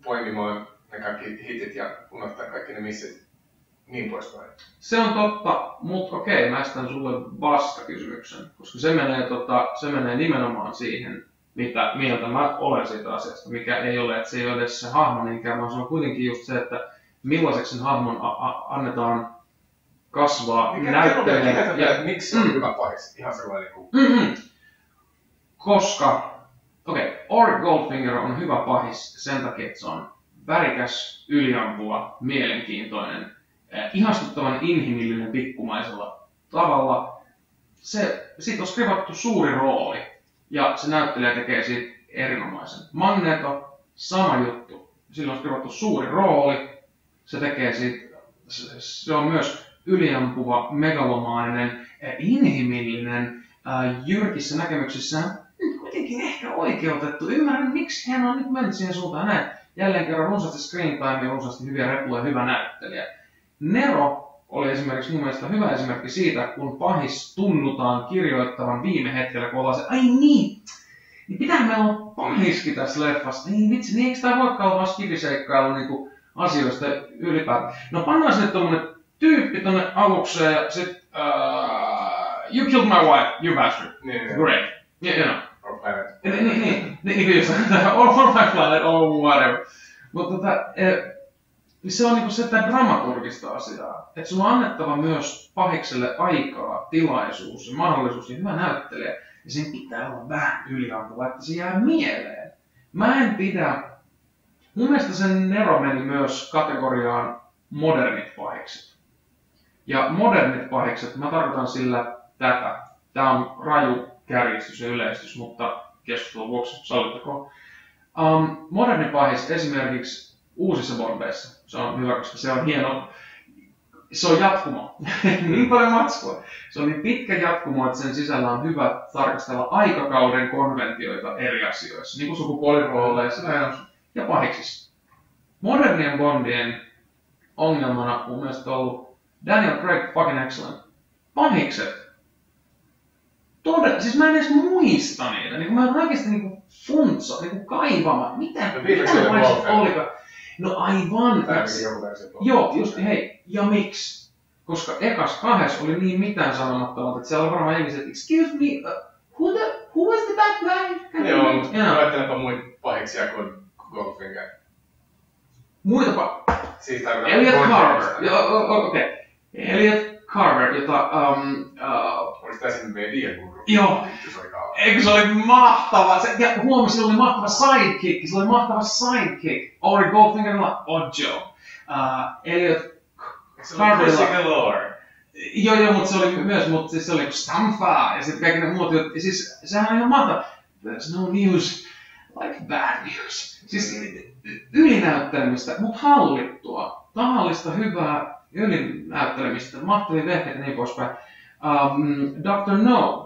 Speaker 1: poimimaan ne kaikki hitit ja unohtaa kaikki ne missit niin poispäin.
Speaker 2: Se on totta, mutta okei, mä esitän sulle vastakysymyksen, koska se menee nimenomaan siihen, mitä mieltä mä olen siitä asiasta, mikä ei ole, että se ei ole edes se hahmo niinkään, vaan se on kuitenkin just se, että millaiseksi sen hahmon annetaan kasvaa näyttelijänä.
Speaker 1: Ja miksi se on hyvä pahis? Ihan sellainen kuin...
Speaker 2: Koska, Auric Goldfinger on hyvä pahis sen takia, että se on värikäs, yliampuva, mielenkiintoinen, ihastuttavan inhimillinen pikkumaisella tavalla. Siitä on skrivattu suuri rooli ja se näyttelijä tekee siitä erinomaisen. Magneto, sama juttu. Sillä on skrivattu suuri rooli. Se tekee siitä, se on myös yliampuva, megalomaaninen, inhimillinen, jyrkissä näkemyksissään kuitenkin ehkä oikeutettu. Ymmärrän, miksi hän on nyt mennyt siihen suuntaan näin. Jälleen kerran runsaasti screen time ja runsaasti hyviä repuja ja hyvä näyttelijä. Nero oli esimerkiksi mun mielestä hyvä esimerkki siitä, kun pahis tunnutaan kirjoittavan viime hetkellä, kun ollaan se, ai niin pitää meillä olla pahiskin tässä leffassa. Niin vitsi, niin eikö tää voikaan olla vaan skidiseikkailu niinku asioista ylipäätään. No pannaan sinne tommonen tyyppi tonne alukseen ja sit you killed my wife, you bastard. Great. You know. Niin just, or my planet, or whatever. Mutta se on niinku sitä dramaturgista asiaa. Että sun on annettava myös pahikselle aikaa, tilaisuus ja mahdollisuus ja hyvä näyttelijä. Ja sen pitää olla vähän yliampuva, että se jää mieleen. Mä en pidä... Mun mielestä sen Nero meni myös kategoriaan modernit pahikset. Ja modernit pahikset, mä tarkoitan sillä tätä. Tää on raju kärjistys ja yleistys, mutta keskustelun vuoksi sallittakoon. Moderni pahis esimerkiksi uusissa Bondeissa. Se on hyvä, koska se on hieno. Se on jatkumo. Niin paljon matskua. Se on niin pitkä jatkumo, että sen sisällä on hyvä tarkastella aikakauden konventioita eri asioissa. Niin kuin sukupuolirooleissa ja pahiksissa. Modernien Bondien ongelmana mun mielestä on ollut Daniel Craig fucking excellent. Pahikset. Siis mä en edes muista niitä. Niin mä en oikeesti niinku funtso, niinku kaivama. Mitä pahikset olikaan? No aivan. Joo, just hei. Ja miksi? Koska ekas kahdessa oli niin mitään sanomattomat, että siellä oli varmaan ihmiset, excuse me, who was the bad guy?
Speaker 1: Joo, mutta luettelepa muita pahiksia kuin Goldfinger.
Speaker 2: Muita
Speaker 1: siis
Speaker 2: Elliot Carver. Okei. Elliot Carver, jota...
Speaker 1: Olis tää sinne meidän diemurru?
Speaker 2: Joo. Eikö se oli mahtava? Ja huomasin, sillä oli mahtava sidekick. Se oli mahtava sidekick. Auric Goldfingerilla Ojo. Elliot Carverilla... Joo, mutta se oli myös, mutta siis se oli Stamfa ja sitten kaikki ne muut. Ja siis sehän on ihan mahtava. There's no news like bad news. Siis ylinäyttelemistä, mutta hallittua. Tahallista, hyvää ylinäyttelemistä, mahtavia vehkeitä ja niin poispäin. Dr. No,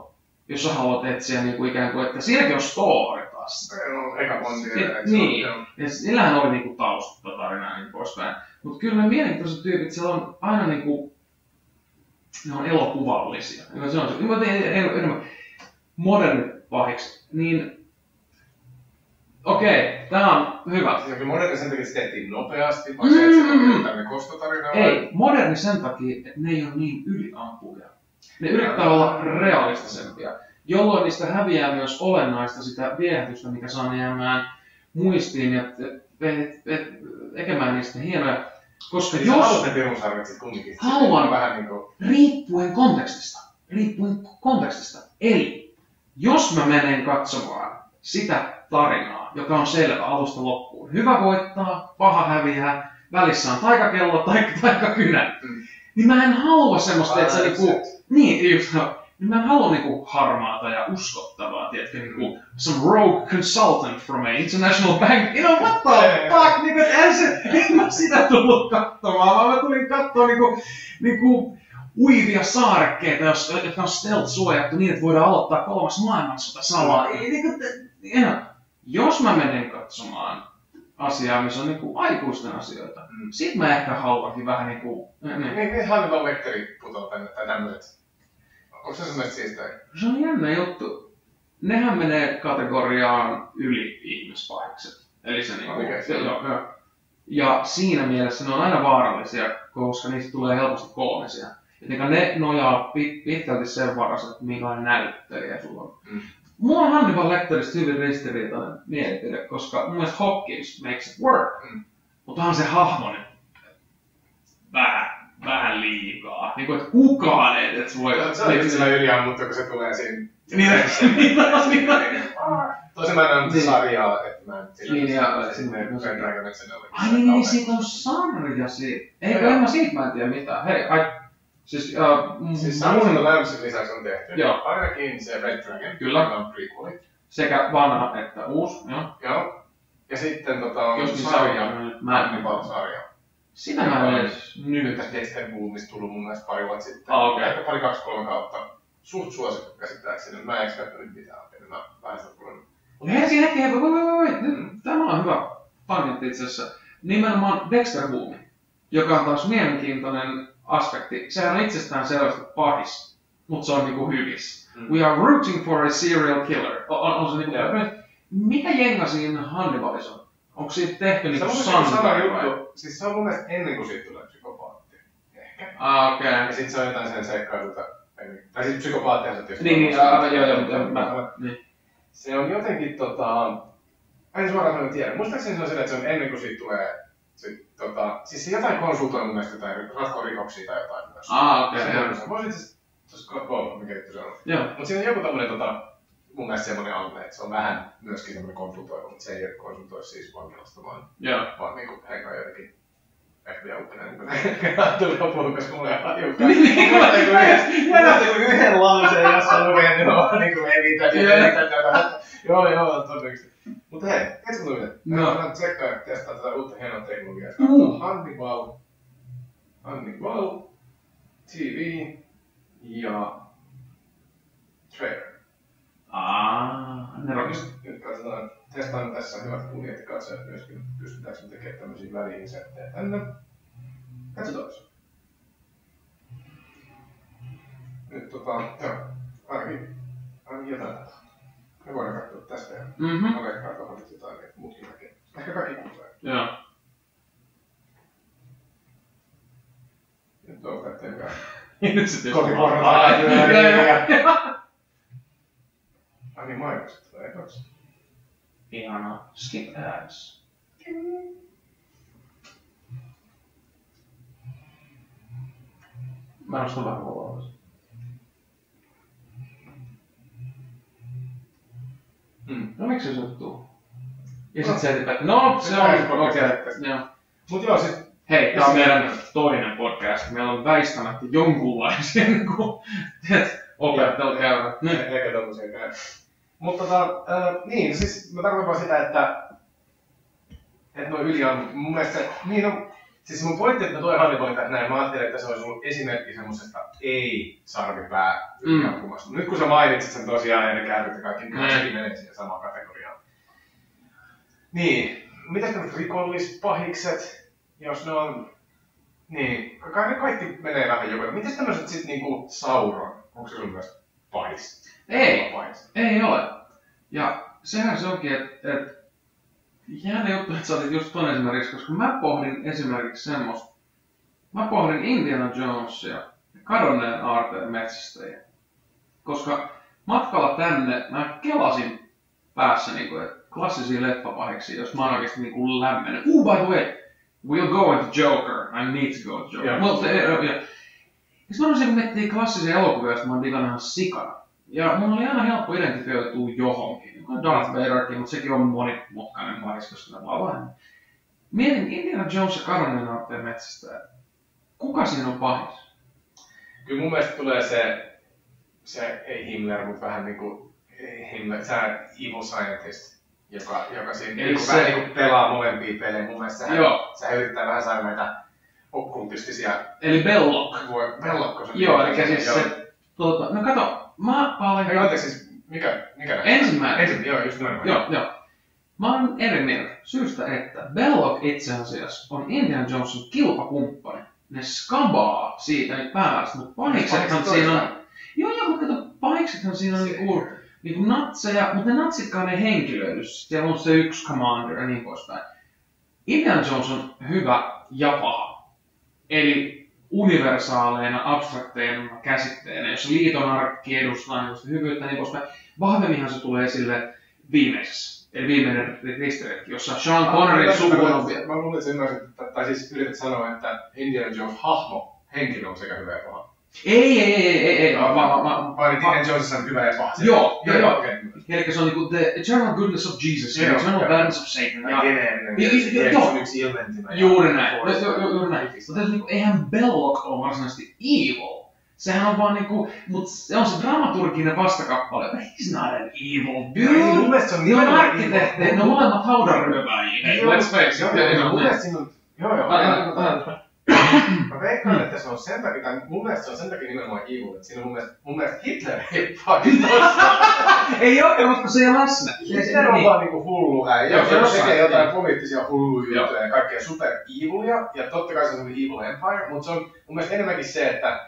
Speaker 2: jos sä haluat etsiä niin kuin ikään kuin, että siinäkin on story taas.
Speaker 1: Eka Bondia.
Speaker 2: Niin, ja sillähän oli niin kuin taustatarina ja niin poispäin. Mutta kyllä ne mielenkiintoiset tyypit, siellä on aina niin kuin, ne on elokuvallisia. Se on enemmän modernit pahiksi. Niin, okei, tää on hyvä.
Speaker 1: Siis moderni sen takia, että se tehtiin nopeasti, vai se, että se on tänne kostotarinaa?
Speaker 2: Ei, moderni sen takia, että ne ei ole niin yliampuja. Ne yrittää olla realistisempia, jolloin niistä häviää myös olennaista sitä viehätystä, mikä saa jäämään muistiin ja tekemään niistä hienoja. Koska
Speaker 1: siis
Speaker 2: jos...
Speaker 1: Haluan
Speaker 2: vähän niin kuin... riippuen kontekstista. Eli jos mä menen katsomaan sitä tarinaa, joka on selvä alusta loppuun. Hyvä voittaa, paha häviää, välissä on taikakello, taikakynä. Niin mä en halua semmoista, että se niinku... Niin, just, niin mä en halua niinku harmaata ja uskottavaa, tiedätkö, niinku some rogue consultant from a international bank, you know, what the fuck, niinku, en mä sitä tullut katsomaan, vaan mä tulin kattoo niinku uivia saarekkeita, jotka on stealth-suojattu niin, että voidaan aloittaa 3. maailmansota salaa. Jos mä menen katsomaan asiaa, missä on niinku aikuisten asioita, sit mä ehkä haluankin vähän niinku...
Speaker 1: Niin Hannibal Lecteri putoo tänne, tai tämmöset. Onko se sun mielestä siistää?
Speaker 2: Se on jännä juttu. Nehän menee kategoriaan yli ihmispahikset. Eli se niinku... Joo. Ja siinä mielessä ne on aina vaarallisia, koska niistä tulee helposti koomisia. Jotenka ne nojaa pitkälti sen varassa, että minkälainen näyttelijä sulla on. Mulla on Hannibal Lecteristä hyvin ristiriitainen mielipide, koska mun mielestä Hopkins makes it work. Mutta onhan se hahmo nyt vähän liikaa. Niinku, että kukaan ei edes voi...
Speaker 1: Se on just sillä yliammuttu, kun se tulee siinä... Tosin mä en näe sarjaa, että mä en sillä Red Dragon Excelelle.
Speaker 2: Ai niin, siitä on sarja siitä. Eikö en mä siitä mä en tiedä mitään. Hei, siis
Speaker 1: Sons of the Lambsin lisäksi on tehty.
Speaker 2: Joo.
Speaker 1: Ainakin se Red Dragon.
Speaker 2: Kyllä.
Speaker 1: Joka on prequeli.
Speaker 2: Sekä vanha että uusi, joo.
Speaker 1: Joo. Ja sitten on
Speaker 2: sarja.
Speaker 1: Hannibal-sarja.
Speaker 2: Sitä mä en edes nyt.
Speaker 1: Tästä Dexter Boomista tullut mun mielestä pari vuotta sitten.
Speaker 2: Okei.
Speaker 1: Ehkä pari 2-3 kautta. Suht suosittu käsittääkseni. Mä en edes kattonut mitään. Mä vähän sitä kulunut.
Speaker 2: Hetki, tämä on hyvä panetti itse asiassa. Nimenomaan Dexter Boom, joka on taas mielenkiintoinen aspekti. Sehän on itsestään selvästi pahis, mutta se on niinku hyvissä. We are rooting for a serial killer. On se niinku... Mikä jenga siinä Hannibalissa on? Onko siitä tehty niinku
Speaker 1: sama juttu. Siis se on mun mielestä ennen kuin siitä tulee psykopaatti. Ehkä.
Speaker 2: Okei.
Speaker 1: Ja sit se on jotain sen seikkailuta. Tai sit psykopaattihan se tietysti.
Speaker 2: Niin.
Speaker 1: Se on jotenkin en suoraan sanoen tiedä. Muistaakseni se on sillä, että se on ennen kuin siitä tulee siis se jotain konsultoi mun mielestä jotain ratkorikoksia tai jotain myös.
Speaker 2: Okei.
Speaker 1: Se voisi itse asiassa koulua, mikä juttu se on.
Speaker 2: Joo.
Speaker 1: Mut siinä on joku tommonen mun mielestä semmonen anne, että se on vähän myöskin semmonen konsultoiva, mutta se ei konsultoi siis vankilasta vaan niinku henkaa jotenkin FBI-uppinen tuli loppuun, koska mulla ei ole hiukkaa. Yhden lauseen, jossa on lukenut niinku Joo, todennäköisesti. Mutta hei, tiedätkö mitä? Mä tsekkaa ja testaa tätä uutta hienoa teknologiaa. Hannibal, TV ja trailer.
Speaker 2: Nerokista.
Speaker 1: Nyt katsotaan, testaan tässä hyvät budjettikatsojat myöskin. Pystytäänkö me tekemään tämmösiä väliinsettejä tänne. Katsotaan. Nyt ainakin jotain tapahtuu. Me voidaan katsoa tästä ja mä veikkaan tuohon nyt jotain muutkin näkee. Ehkä kaikki kuulee.
Speaker 2: Joo.
Speaker 1: Nyt on katsotaan
Speaker 2: Nyt se tietysti
Speaker 1: kotiportaa. Ai niin, mainokset tulee ekaksi.
Speaker 2: Ihanaa. Skip ads. Mä nostan vähän kovaa. No miksi se tuu? Ja sit se eteenpäin. No, se on okei.
Speaker 1: Mut joo, sit...
Speaker 2: Hei, tää on meidän toinen podcast. Meillä on väistämättä jonkunlaisia opettelukäyrä.
Speaker 1: Eikä tommosia käy. Mutta niin, siis mä tarkoitan vaan sitä, että noi yliammut, mun mielestä se, niin on, siis mun pointti, että mä tuen Hannibalita näin, mä ajattelin, että se olisi ollut esimerkki semmosesta ei-sarvipää yliampumasta. Nyt kun sä mainitsit sen tosiaan ja ne käydyt ja kaikki, niin sekin menee siihen samaan kategoriaan. Niin, mitäs tämmöset rikollispahikset, jos ne on, niin, kaikki menee vähän joka. Mitäs tämmöset sit niinku Sauron, onko se sun mielestä pahis?
Speaker 2: Ei ole. Ja sehän se onkin, että jäänä juttu, että sä otit just ton esimerkiksi, koska mä pohdin esimerkiksi semmoista. Mä pohdin Indiana Jonesia ja kadonneen aarteen metsästäjiä. Koska matkalla tänne mä kelasin päässä niinku, klassisia leffapahiksi, jos mä oon oikeesti niinku lämmenen. By the way, we'll go into Joker. I need to go into Joker. Ja sit mä olisin, kun miettii klassisia elokuvia, joista mä oon digannut ihan sikana. Ja mun oli aina helppo identifioitua johonkin. Darth Vaderkin, mutta sekin on monimutkainen pahis, koska ne vaan vähän. Mietin Indiana Jones ja kadonneen aarteen metsästäjä. Kuka siinä on pahis?
Speaker 1: Kyllä mun mielestä tulee se se ei Himmler, mutta vähän niinku Himmler, se evil scientist, joka siinä niinku vähän niinku pelaa molempia pelejä. Mun mielestä sehän yrittää vähän saada näitä okkultistisia...
Speaker 2: Eli Belloc.
Speaker 1: Belloc se.
Speaker 2: Joo, eli siis se... no kato, mä paljon...
Speaker 1: Anteeksi siis, mikä
Speaker 2: Ensimmäinen.
Speaker 1: Joo, just noin.
Speaker 2: Joo. Mä oon eri mieltä syystä, että Belloc itse asiassa on Indiana Jonesin kilpakumppani. Ne skabaa siitä niitä päästä, mutta pahiksethan siinä on... Joo, mutta kato, pahiksethan siinä on niinku natseja, mutta ne natsitkaan ei henkilöidy. Siellä on se yksi commander ja niin poispäin. Indiana Jones on hyvä ja paha. Eli universaaleina, abstrakteina käsitteenä, jos liiton arkki edustaa hyvyyttä niin poispäin. Vahvemminhan se tulee esille viimeisessä. Eli viimeinen ristiretki, jossa Sean Conneryn suku on vielä.
Speaker 1: Mä luulen, että ymmärsit, tai siis yrität sanoa, että Indiana Jones hahmo, henkilö on sekä hyvä ja paha.
Speaker 2: Ei.
Speaker 1: Vai Indiana Jones on hyvä ja paha.
Speaker 2: Joo. Eli se on niinku the eternal goodness of Jesus, the eternal badness of Satan.
Speaker 1: Joo. Se on yksi ilmentimä.
Speaker 2: Juuri näin. Mutta eihän Belloc ole varsinaisesti evil. Sehän on vaan niinku, mut se on se dramaturginen vastakappale. He's not an evil dude.
Speaker 1: Mun mielestä se on
Speaker 2: nimenomaan arkkitehti, ne molemmat haudanryöväjiä. Let's face it.
Speaker 1: Mun mielestä siinä on... Joo. Mä veikkaan, että se on sen takia, tai mun mielestä se on sen takia nimenomaan evil, että siinä on mun mielestä Hitler ei pakistossa.
Speaker 2: Ei oo, mutta se ei ole läsnä.
Speaker 1: Hitler on vaan niinku hullu äijä, se tekee jotain poliittisia hulluja juttuja ja kaikkea super evilia, ja totta kai se on evil empire, mutta se on mun mielestä enemmänkin se, että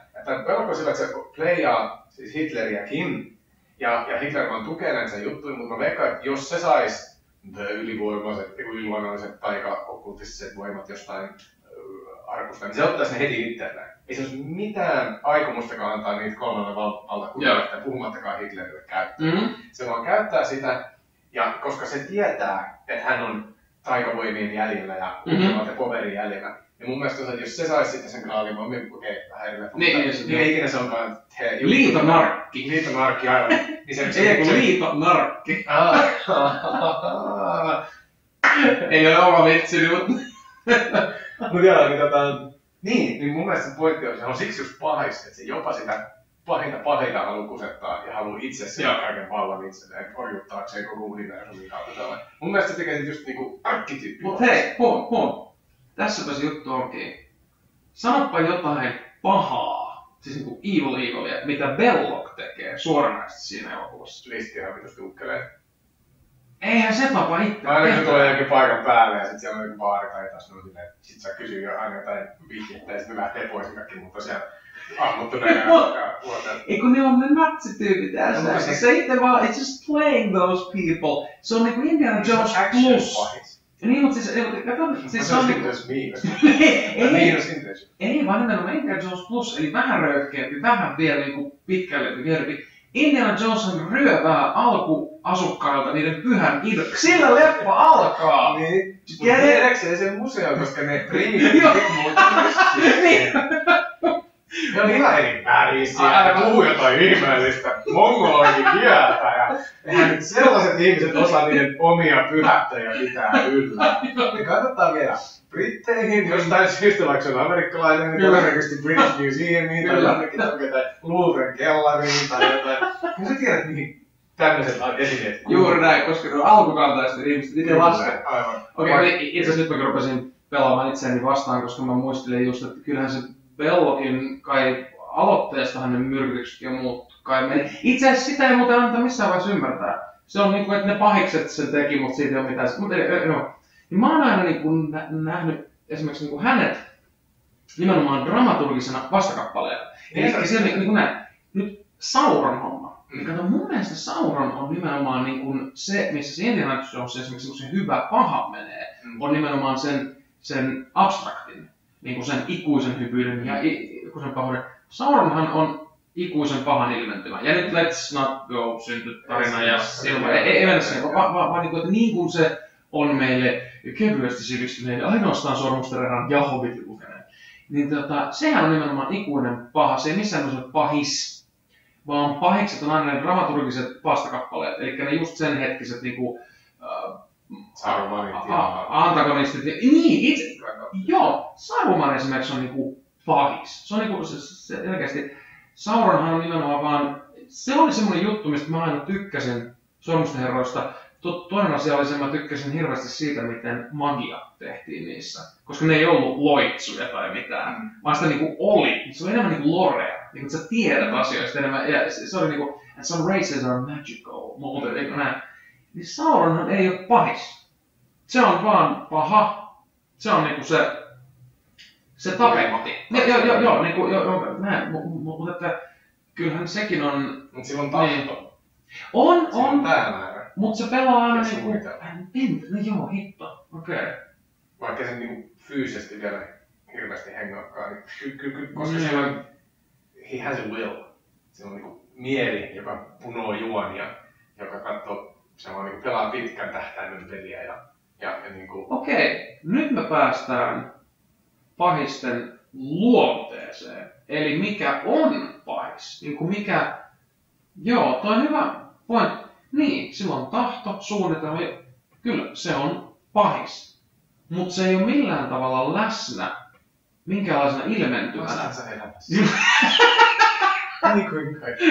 Speaker 1: pelko sillä, että se playaa siis Hitleriäkin, ja Hitler vaan tukee näitä sen juttuja, mutta mä veikkaan, että jos se sais yliluonnolliset taika-okkultistiset voimat jostain arkusta, niin se ottaisi ne heti itselleen. Ei se olisi mitään aikomustakaan antaa niitä kolmelle valtakunnalle, puhumattakaan Hitlerille käyttöön. Se vaan käyttää sitä, ja koska se tietää, että hän on taikavoimien jäljellä ja ultimaatte poverin jäljellä, niin mun mielestä on, että jos se saisi sitten sen graalin, mä okei, vähän eri leffa, niin ikinä se onkaan...
Speaker 2: Liitonarkki.
Speaker 1: Liitonarkki, aivan.
Speaker 2: Ei kun liitonarkki. Ei ole oma vitsi, mutta...
Speaker 1: Mut joo, niin mun mielestä se pointti on, se on siksi just pahis, että se jopa sitä pahinta haluaa kusettaa ja haluaa itse sen kaiken vallan itselleen orjuttaakseen koko universumin kautta tällainen. Mun mielestä se tekee just niinku arkkityyppi.
Speaker 2: Mut hei, Paul. Tässäpä se juttu onkin. Sanoppa jotain pahaa, siis niinku evilia, mitä Belloc tekee suoranaisesti siinä elokuvassa.
Speaker 1: Listiä vitusti ukkelee.
Speaker 2: Eihän se tapa itse.
Speaker 1: Mä aina kun tulee jokin paikan päälle ja sit siellä on joku baari tai jotain sanoo silleen, että sit sä kysyy jo aina jotain vihjettä ja sit ne lähtee pois kaikki, mutta tosiaan ahmuttuneena ja vuoteen.
Speaker 2: Ei kun ne on ne natsityypit tässä. Se itse vaan, it's just playing those people. Se on niinku Indiana Jones plus. Niin, mutta siis se on niinku... Ei, vaan nimenomaan Indiana Jones plus, eli vähän röyhkeämpi, vähän vielä niinku pitkälle vierempi. Indiana Jones ryövää alkuasukkailta niiden pyhän idon. Sillä leffa alkaa!
Speaker 1: Niin. Mutta tiedäkseen sen museo, koska ne primit
Speaker 2: niin.
Speaker 1: Ne on ihan eri värisiä ja puhuu jotain ihmeellistä mongoloikin kieltä ja eihän nyt sellaiset ihmiset osaa niiden omia pyhättäjä pitää yllä. Ne kannattaa viedä Britteihin jostain syystä, vaikka se on amerikkalainen, niin todennäköisesti British Museumiin tai jonnekin tai Louvren kellariin tai jotain. Kun sä tiedät, mihin tämmöiset esineet kuuluu.
Speaker 2: Juuri näin, koska ne on alkukantaiset ihmiset, niiden lasten. Okei, itse asiassa nyt mä rupesin pelaamaan itseäni vastaan, koska mä muistelin just, että kyllähän se Bellocin kai aloitteestahan ne myrkytykset ja muut kai meni. Itse asiassa sitä ei muuten anneta missään vaiheessa ymmärtää. Se on niinku, että ne pahikset sen teki, mutta siitä ei ole mitään. Mutta niin mä oon aina niinku nähnyt esimerkiksi niinku hänet nimenomaan dramaturgisena vastakappaleena. Eli se niinku näin. Nyt Sauron homma. Kato, mun mielestä Sauron on nimenomaan niinku se, missä se Indiana Jones esimerkiksi se hyvä paha menee, on nimenomaan sen abstraktin. Niinku sen ikuisen hyvyyden ja ikuisen pahuuden. Sauronhan on ikuisen pahan ilmentymä. Ja nyt Let's Not Go syntytarina ja silma. Ei mennä sen, vaan niinku, että niin kuin se on meille kevyesti sivistyneille ainoastaan Sormusterherran ja Hobbitin lukeneen. Niin sehän on nimenomaan ikuinen paha. Se ei missään ole pahis, vaan pahikset on aina ne dramaturgiset vastakappaleet. Eli ne just sen hetkiset niinku...
Speaker 1: Sarumanit ja...
Speaker 2: Antagonistit. Niin, itse... Joo, Saruman esimerkiksi on niinku pahis. Se on niinku selkeästi... Sauronhan on nimenomaan vaan... se oli semmoinen juttu, mistä mä aina tykkäsin Sormusten herroista. Toinen asia oli se, että mä tykkäsin hirveästi siitä, miten magia tehtiin niissä. Koska ne ei ollut loitsuja tai mitään, vaan sitä niinku oli. Se oli enemmän niinku lorea. Niinku, että sä tiedät asioista enemmän. Ja se oli niinku, and some races are magical. Mutta niinku näin. Niin Sauronhan ei ole pahis. Se on vaan paha. Se on niinku se tapetti. Joo, niinku, näin. Mutta että kyllähän sekin on...
Speaker 1: Mutta sillä on tahto.
Speaker 2: Niin. On.
Speaker 1: Päämäärä.
Speaker 2: Mut se pelaa aina niinku... No joo, hitto. Okei.
Speaker 1: Vaikka se niinku fyysisesti vielä hirveästi hengaakaan, niin koska se on... He has a will. Se on niinku mieli, joka punoo juonia, joka katsoo... Se vaan niinku pelaa pitkän tähtäimen peliä ja niinku...
Speaker 2: Okei, nyt me päästään pahisten luonteeseen. Eli mikä on pahis? Niinku mikä... Joo, toi on hyvä pointti. Niin, sillä on tahto, suunnitelma. Kyllä, se on pahis. Mutta se ei ole millään tavalla läsnä minkälaisena ilmentymänä.
Speaker 1: Vastaan sä elämässä. Niin kuin kaikki.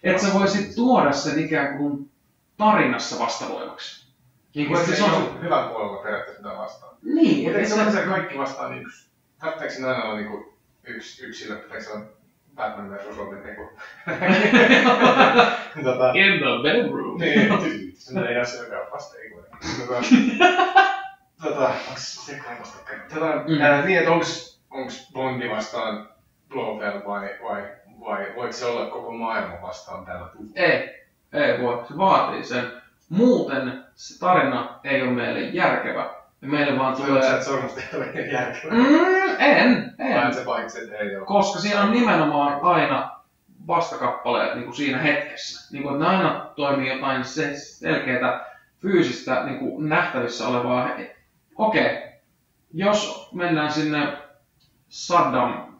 Speaker 2: Että sä voisit tuoda sen ikään kuin tarinassa vastavoimaksi.
Speaker 1: Niin kuin, se on hyvän puolella periaatteessa mitä vastaan.
Speaker 2: Niin.
Speaker 1: Mutta eikö se kaikki vastaan yksi? Tarvitseeko siinä aina olla niinku yksi yksilö? Pitääkö se olla Batman versus Robin niinku?
Speaker 2: In the bedroom.
Speaker 1: Niin, se ei ole se joka vasta ei voi. Onks se kai vastakkain? Niin, että onks Bondi vastaan Blofeld vai voiko se olla koko maailma vastaan tällä tulla?
Speaker 2: Ei voi. Se vaatii sen. Muuten se tarina ei ole meille järkevä. Ja meille vaan tulee...
Speaker 1: Sä et Sormusten herrojen järkevä?
Speaker 2: En.
Speaker 1: Vaan se pahikset ei ole.
Speaker 2: Koska siinä on nimenomaan aina vastakappaleet niin kuin siinä hetkessä. Niin kuin, että ne aina toimii jotain selkeää fyysistä niin kuin nähtävissä olevaa. Okei. Jos mennään sinne Saddam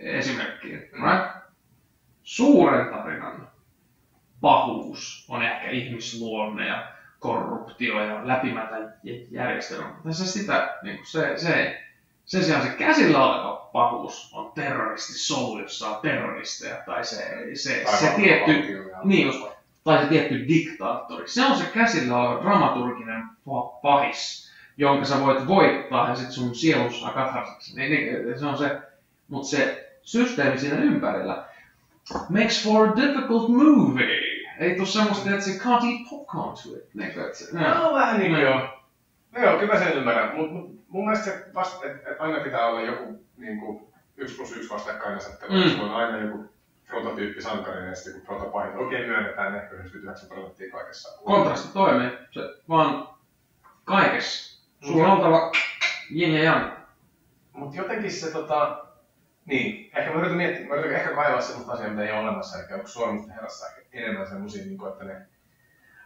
Speaker 2: esimerkkiin, right? Suuren tarinan pahuus on ehkä ihmisluonne ja korruptio ja läpimätä järjestelmä. Tässä sitä, niin kuin sen sijaan se käsillä oleva pahuus on terroristisolu, jossa on terroristeja tai se tietty diktaattori. Se on se käsillä oleva dramaturginen pahis, jonka sä voit voittaa ja sit sun sielussa katharsaksi. Se on se, mutta se systeemi siinä ympärillä makes for a difficult movie. Ei tuu semmoista, että se can't eat popcorn to it.
Speaker 1: No vähän niin joo. No joo, kyllä mä sen ymmärrän. Mun mielestä se että aina pitää olla joku niinku 1+1 vastakkainasettelu. Se on aina joku prototyyppi sankarinen ja sitten joku protopahit. Okei, myönnetään ehkä 99% kaikessa.
Speaker 2: Kontrasti toimii. Se vaan kaikessa. Sulla on oltava yin ja yang.
Speaker 1: Mut jotenkin se niin, ehkä mä yritän ehkä kaivaa sellaista asiaa, mitä ei ole olemassa, eli onko Sormusten herrassa enemmän semmosia, niin että ne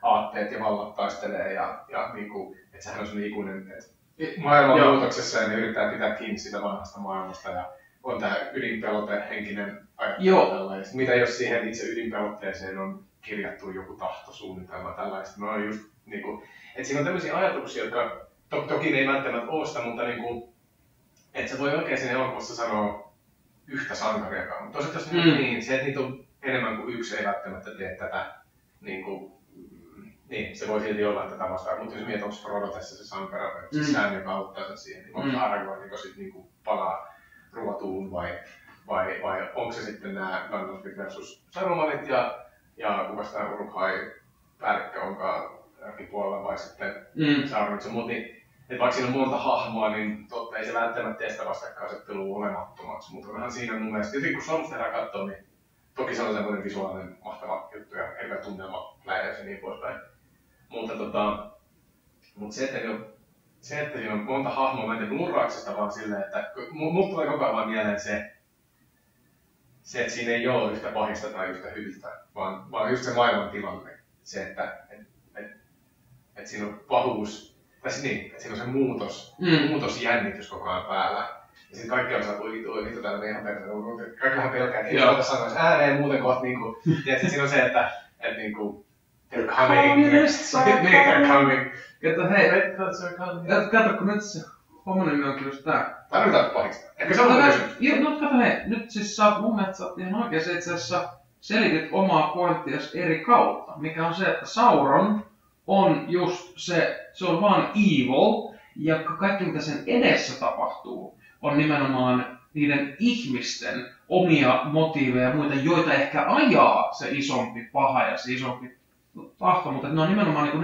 Speaker 1: aatteet ja vallat taistelee ja niin kuin, että sehän on semmoinen ikuinen, että maailma on muutoksessa ja ne yrittää pitää kiinni siitä vanhasta maailmasta ja on tää ydinpelote henkinen ajattelu tällaista. Mitä jos siihen itse ydinpelotteeseen on kirjattu joku tahtosuunnitelma tällaista? No just niinku, että siinä on tämmöisiä ajatuksia, jotka toki ne ei välttämättä ole sitä, mutta niinku, että se voi oikein siinä elokuvassa sanoa yhtä sankariakaan, mutta tosiaan jos niin, se, että niitä on enemmän kuin yksi, ei välttämättä tee tätä, niin se voi silti olla tätä vastaan, mutta jos mietit, onko Frodo tässä se sankara, se sään, joka auttaa sen siihen, niin onko Aragorn, joka sitten niinku palaa ruotuun vai onko se sitten nämä Gandalfit versus Sarumanit ja kukas tämä Uruk-hai päällikkö onkaan puolella vai sitten Sauronit ja muut, niin että vaikka siinä on monta hahmoa, niin totta ei se välttämättä tee sitä vastakkainasettelua olemattomaksi, mutta onhan siinä mun mielestä, jotenkin kun Sormusten herra katsoo, niin toki se on semmoinen visuaalinen mahtava juttu ja eri tunnelma lähes ja niin poispäin. Mutta se, että siinä on monta hahmoa, mä en tiedä murrauksesta vaan silleen, että mulle tulee koko ajan vaan mieleen se, että siinä ei ole yhtä pahista tai yhtä hyvistä, vaan just se maailman tilanne. Se, että siinä on pahuus, tai niin, että siinä on se muutosjännitys koko ajan päällä. Ja sitten kaikki on saatu vittu täällä ihan perään. Kaikkihan pelkää, että ei saata sanoa ääneen muuten kohta niinku. Ja sitten siinä on se, että niinku they're coming. They're coming.
Speaker 2: Kato hei. Kato kun nyt se homman on kyllä just tää.
Speaker 1: Tarvitaan pahista. Ehkä se on kysymys.
Speaker 2: No kato hei, nyt siis sä oot mun mielestä ihan oikein se itse asiassa selitit omaa pointtiasi eri kautta, mikä on se, että Sauron on just se on vaan evil, ja kaikki mitä sen edessä tapahtuu, on nimenomaan niiden ihmisten omia motiiveja ja muita, joita ehkä ajaa se isompi paha ja se isompi tahto, mutta ne on nimenomaan niin kuin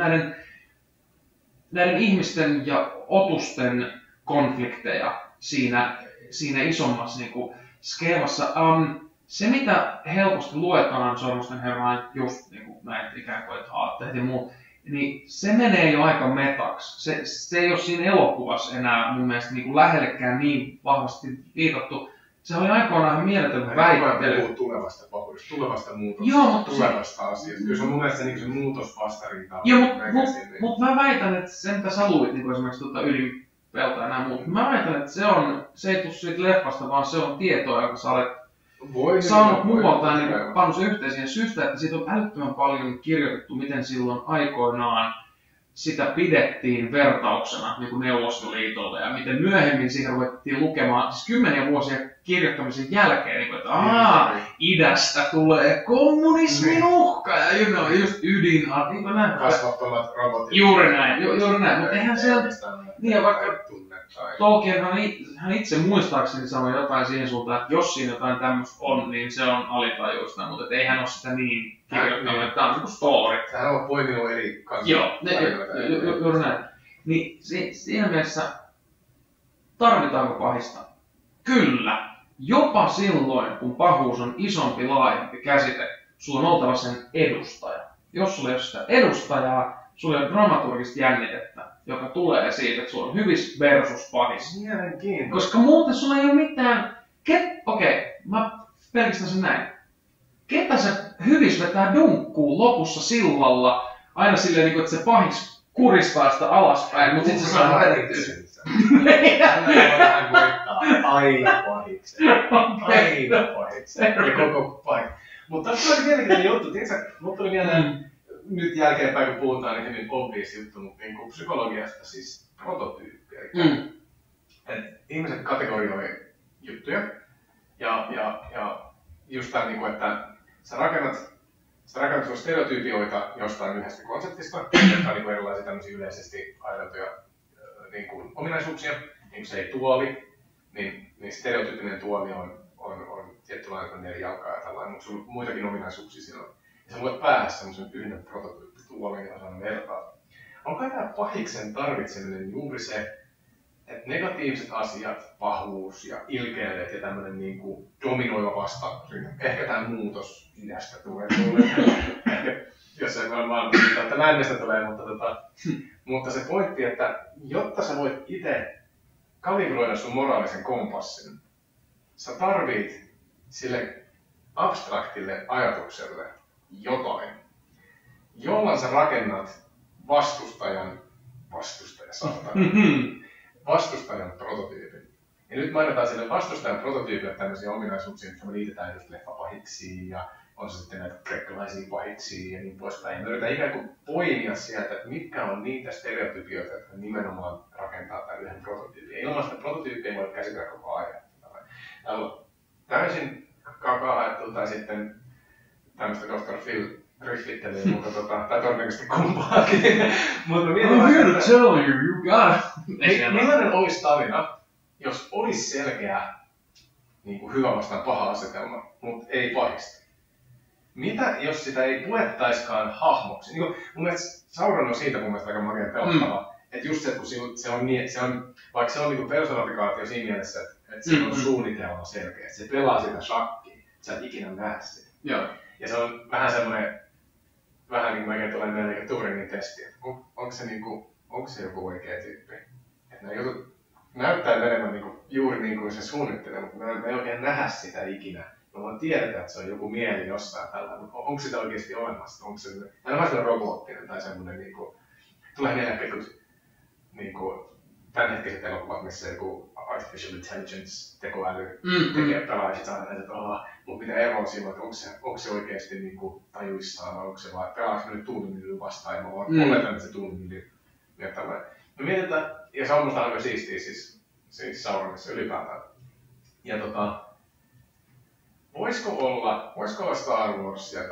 Speaker 2: näiden ihmisten ja otusten konflikteja siinä isommassa niin kuin skeemassa. Se, mitä helposti luetaan Sormusten herran, just niin kuin näitä ikään kuin aatteet ja muut, niin se menee jo aika metaksi. Se ei ole siinä elokuvassa enää mun mielestä niin kuin lähellekään niin vahvasti viitattu. Se oli aikoinaan ihan mieletön väittely.
Speaker 1: Puhuu tulevasta pahuudesta, tulevasta muutoksesta, tulevasta asiasta. Kyllä se on mun mielestä se muutosvastarinta.
Speaker 2: Joo, mutta mä väitän, että se mitä sä luit, niin esimerkiksi Ydinpeltoa ja nämä muut, mä väitän, että se ei tule siitä leffasta, vaan se on tietoa, joka sä olet saanut muualta ja niin pannut se yhteen siihen syystä, että siitä on älyttömän paljon kirjoitettu, miten silloin aikoinaan sitä pidettiin vertauksena niin kuin Neuvostoliitolle ja miten myöhemmin siihen ruvettiin lukemaan, siis kymmeniä vuosia kirjoittamisen jälkeen, niin kuin, että idästä tulee kommunismin uhka ja just
Speaker 1: kasvattomat robotit.
Speaker 2: Juuri näin, mutta eihän se niin, vaikka Tolkien hän itse muistaakseni sanoi jotain siihen suuntaan, että jos siinä jotain tämmöistä on, niin se on alitajuista, mutta ei hän ole sitä niin kirjoittanut, että tämä on niin story.
Speaker 1: Hän on poiminut eri kanssa.
Speaker 2: Joo, juuri näin. Niin siinä mielessä tarvitaanko pahista? Kyllä. Jopa silloin, kun pahuus on isompi, laajempi käsite, sulla on oltava sen edustaja. Jos sulla ei ole sitä edustajaa, sulla ei ole dramaturgista jännitettä, joka tulee siitä, että sulla on hyvis versus pahis.
Speaker 1: Mielenkiintoista.
Speaker 2: Koska muuten sulla ei ole mitään... mä pelkistän sen näin. Ketä se hyvis vetää dunkkuun lopussa sillalla, aina silleen, että se pahis kuristaa sitä alaspäin, mutta sitten se saa häirityä.
Speaker 1: Hän voittaa aina pahiksen. Aina pahiksen. Ja koko paikka. Mutta tässä oli mielenkiintoinen juttu. Tiedätkö, mut tuli mieleen nyt jälkeenpäin, kun puhutaan niin hyvin obvious juttu, mutta niin psykologiasta siis prototyyppejä. Et ihmiset kategorioi juttuja. Ja just tämä, niin että sä rakennat sun stereotypioita jostain yhdestä konseptista, jotka on niin erilaisia tämmöisiä yleisesti ajateltuja niin kuin ominaisuuksia, niin kuin se ei tuoli, niin stereotyyppinen tuoli on tietynlainen nelijalkaa ja tällainen, mutta sulla on muitakin ominaisuuksia silloin. Ja sä voit päästä semmoisen yhden prototyyppituolin, jota saan vertaa. Onko tämä pahiksen tarvitseminen juuri se, että negatiiviset asiat, pahuus ja ilkeydet ja tämmöinen niin kuin dominoiva vastaus, ehkä tämä muutos idästä tulee, jos ei varmaan että lännestä tulee, mutta se pointti, että jotta sä voit itse kalibroida sun moraalisen kompassin, sä tarvit sille abstraktille ajatukselle jotain, jolla sä rakennat vastustajan prototyypin. Ja nyt mainitaan sille vastustajan prototyypille tämmöisiä ominaisuuksia, jotka me liitetään just leffapahiksiin ja on se sitten näitä kreikkalaisia pahiksia ja niin poispäin. Me yritetään ikään kuin poimia sieltä, että mitkä on niitä stereotypioita, jotka nimenomaan rakentaa tämän yhden prototyypin. Ilman sitä prototyyppiä ei voi käsitellä koko ajan. Täällä on täysin kaka-ajattelu tai sitten tämmöistä Dr. Phil riffittelyä, tai todennäköisesti kumpaakin. Mutta
Speaker 2: I'm here to tell you got it.
Speaker 1: Millainen olisi tarina, jos olisi selkeä niin kuin hyvä vastaan paha asetelma, mutta ei pahista? Mitä jos sitä ei puettaiskaan hahmoksi? Niin kuin, mun mielestä Sauron on siitä mun mielestä aika makea pelottava. Että just se, kun se on vaikka se on niin kuin personifikaatio siinä mielessä, että se on suunnitelma selkeä. Se pelaa sitä shakkia, sä et ikinä näe sitä.
Speaker 2: Joo.
Speaker 1: Ja se on vähän semmoinen, vähän niin kuin mäkin tulee mieleen Turingin testi, että onko se joku oikea tyyppi. Että nämä jutut näyttää enemmän niin kuin, juuri niin kuin se suunnittelee, mutta me ei oikein nähdä sitä ikinä. Me vaan tiedetään, että se on joku mieli jossain tällä, mutta onko sitä oikeasti olemassa? Onko se vähän sellainen robottinen tai semmoinen, niin kuin, tulee mieleen niin kuin tämänhetkiset elokuvat, missä joku artificial intelligence tekoäly tekee pelaajasit aina näitä pelaa. Mutta mitä eroa siinä, että onko se oikeasti niinku tajuissaan, onko se vaan, pelaako nyt tuulimyllyyn vastaan, ja mä oletan, että se tuulimylly ja tällainen. Me mietitään, ja se on musta aika siistiä siis Sauronissa ylipäätään. Ja voisiko olla Star Warsia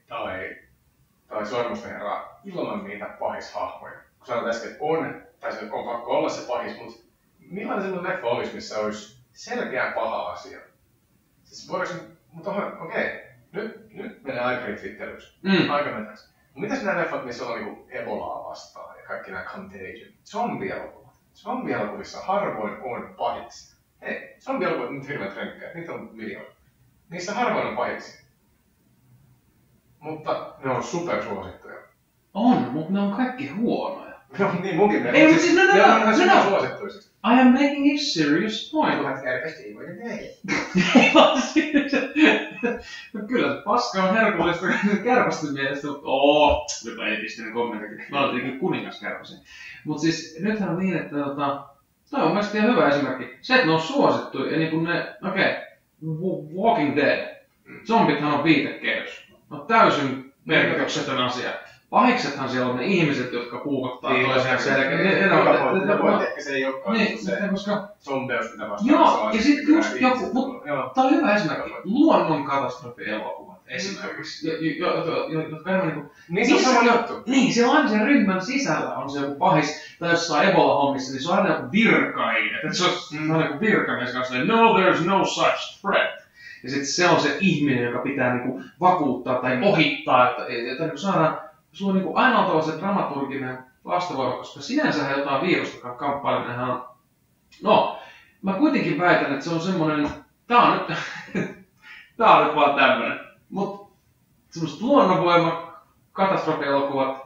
Speaker 1: tai Sormusten herra ilman niitä pahishahmoja? Kun sanoit äsken, että se on pakko olla se pahis, mutta millainen sellainen leffa olisi, missä olisi selkeä paha asia? Siis nyt menee aika riittelyksi, aika metäksi. Mitäs nämä leffat, missä on niinku Ebolaa vastaan ja kaikki nämä Contagion? Zombie-elokuvat. Zombie-elokuvissa harvoin on pahiksi. Hei, zombie-elokuvat nyt hirveän trenkkejä, niitä on miljoona. Niissä harvoin on pahiksi. Mutta ne on supersuosittuja.
Speaker 2: On, mutta ne on kaikki huonoja.
Speaker 1: No niin, munkin mielestä.
Speaker 2: Ei, mutta siis
Speaker 1: ne on supersuosittuisia.
Speaker 2: I am making a serious point. Kyllä se paska on herkullista kärpästen mielestä, mutta jopa epistinen kommentti. Mä olen tietenkin kuningas kärpäsen. Mutta siis nythän on niin, että toi on mielestäni ihan hyvä esimerkki. Se, että ne on suosittu ja niin kuin ne, Walking Dead. Zombithan on viitekehys. Ne on täysin merkityksetön asia. Pahiksethan siellä on ne ihmiset, jotka puukottaa toisiaan selkeä.
Speaker 1: Ehkä se ei olekaan se
Speaker 2: koska
Speaker 1: zombeus, mitä vastaan.
Speaker 2: Joo, ja sitten just joku, tää on hyvä esimerkki, luonnonkatastrofielokuvat esimerkiksi, jotka enemmän niinku...
Speaker 1: Niin se on sama juttu.
Speaker 2: Niin, siellä on aina sen ryhmän sisällä on se joku pahis, tai jossain Ebola-hommissa, niin se on aina joku virkainen. Että se on aina joku virkamies kanssa, no there's no such threat. Ja sitten se on se ihminen, joka pitää niinku vakuuttaa tai ohittaa, että niinku saadaan, sulla on niinku aina oltava se dramaturginen vastavoima, koska sinänsä jotain virustakaan kamppaileminenhan on... No, mä kuitenkin väitän, että se on semmonen... Tää on nyt vaan tämmönen. Mut semmoset luonnonvoima, katastrofielokuvat,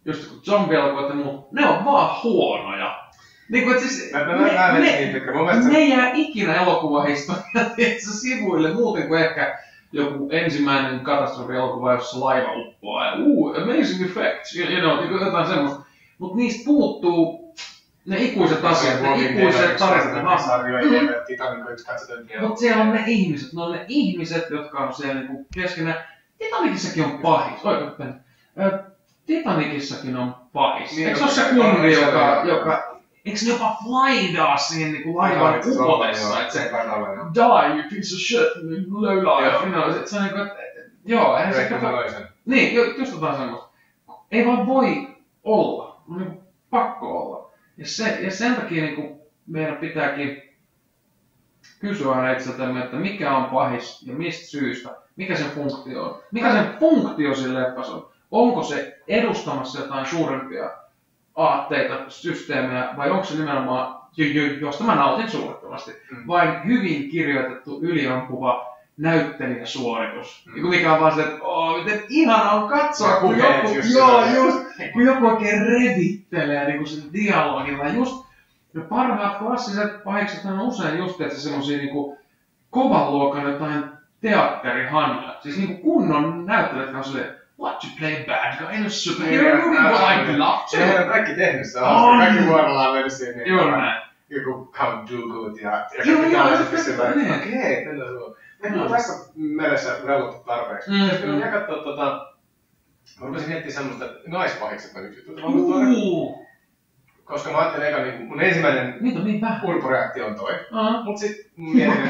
Speaker 2: just kun zombie-elokuvat ja muut, ne on vaan huonoja. Niinku et siis... Ne jää ikinä elokuvahistoriaa sivuille muuten kuin ehkä joku ensimmäinen katastrofielokuva, jossa laiva uppoaa ja amazing effects, jotain semmoista. Mut niistä puuttuu ne ikuiset asiat, ne ikuiset tarinat. Mut siellä on ne ihmiset, jotka on siellä niinku keskenään. Titanicissakin on pahis. Titanicissakin on pahis. Eikö se ole se kundi, joka... Eikö ne jopa flydaa siihen niinku laivan upotessa, että se die, you piece of shit, low life, se on niinku, joo, eihän se niin, just jotain semmoista. Ei vaan voi olla, on niinku pakko olla. Ja sen takia niinku meidän pitääkin kysyä aina itseltämme, että mikä on pahis ja mistä syystä, mikä sen funktio on. Mikä sen funktio sille leffassa on. Onko se edustamassa jotain suurempia aatteita, systeemejä, vai onko se nimenomaan, josta mä nautin suunnattomasti, vain hyvin kirjoitettu, yliampuva näyttelijäsuoritus. Mikä on vaan se, että miten ihana on katsoa, kun joku oikein revittelee niin sen dialogilla. Just ne parhaat klassiset pahikset on usein just semmosia niin kovan luokan jotain teatterihanjoja. Siis niin kunnon näyttelijät on silleen, what to play bad guy in a superhero movie? Well, I'd love to.
Speaker 1: Sehän on kaikki tehnyt se hauska. Kaikki vuorollaan mennyt siihen.
Speaker 2: Joo, näin.
Speaker 1: Joku Count Dooku ja kaikki tällaiset sillä, että okei, tällä sulla. Me on tässä mielessä rellottu tarpeeksi. Jos me katsoa mä rupesin miettimään semmoista, että naispahikset on yksi juttu. Koska mä ajattelin eka, niin mun ensimmäinen urporeaktio on toi. Mut sit mietin...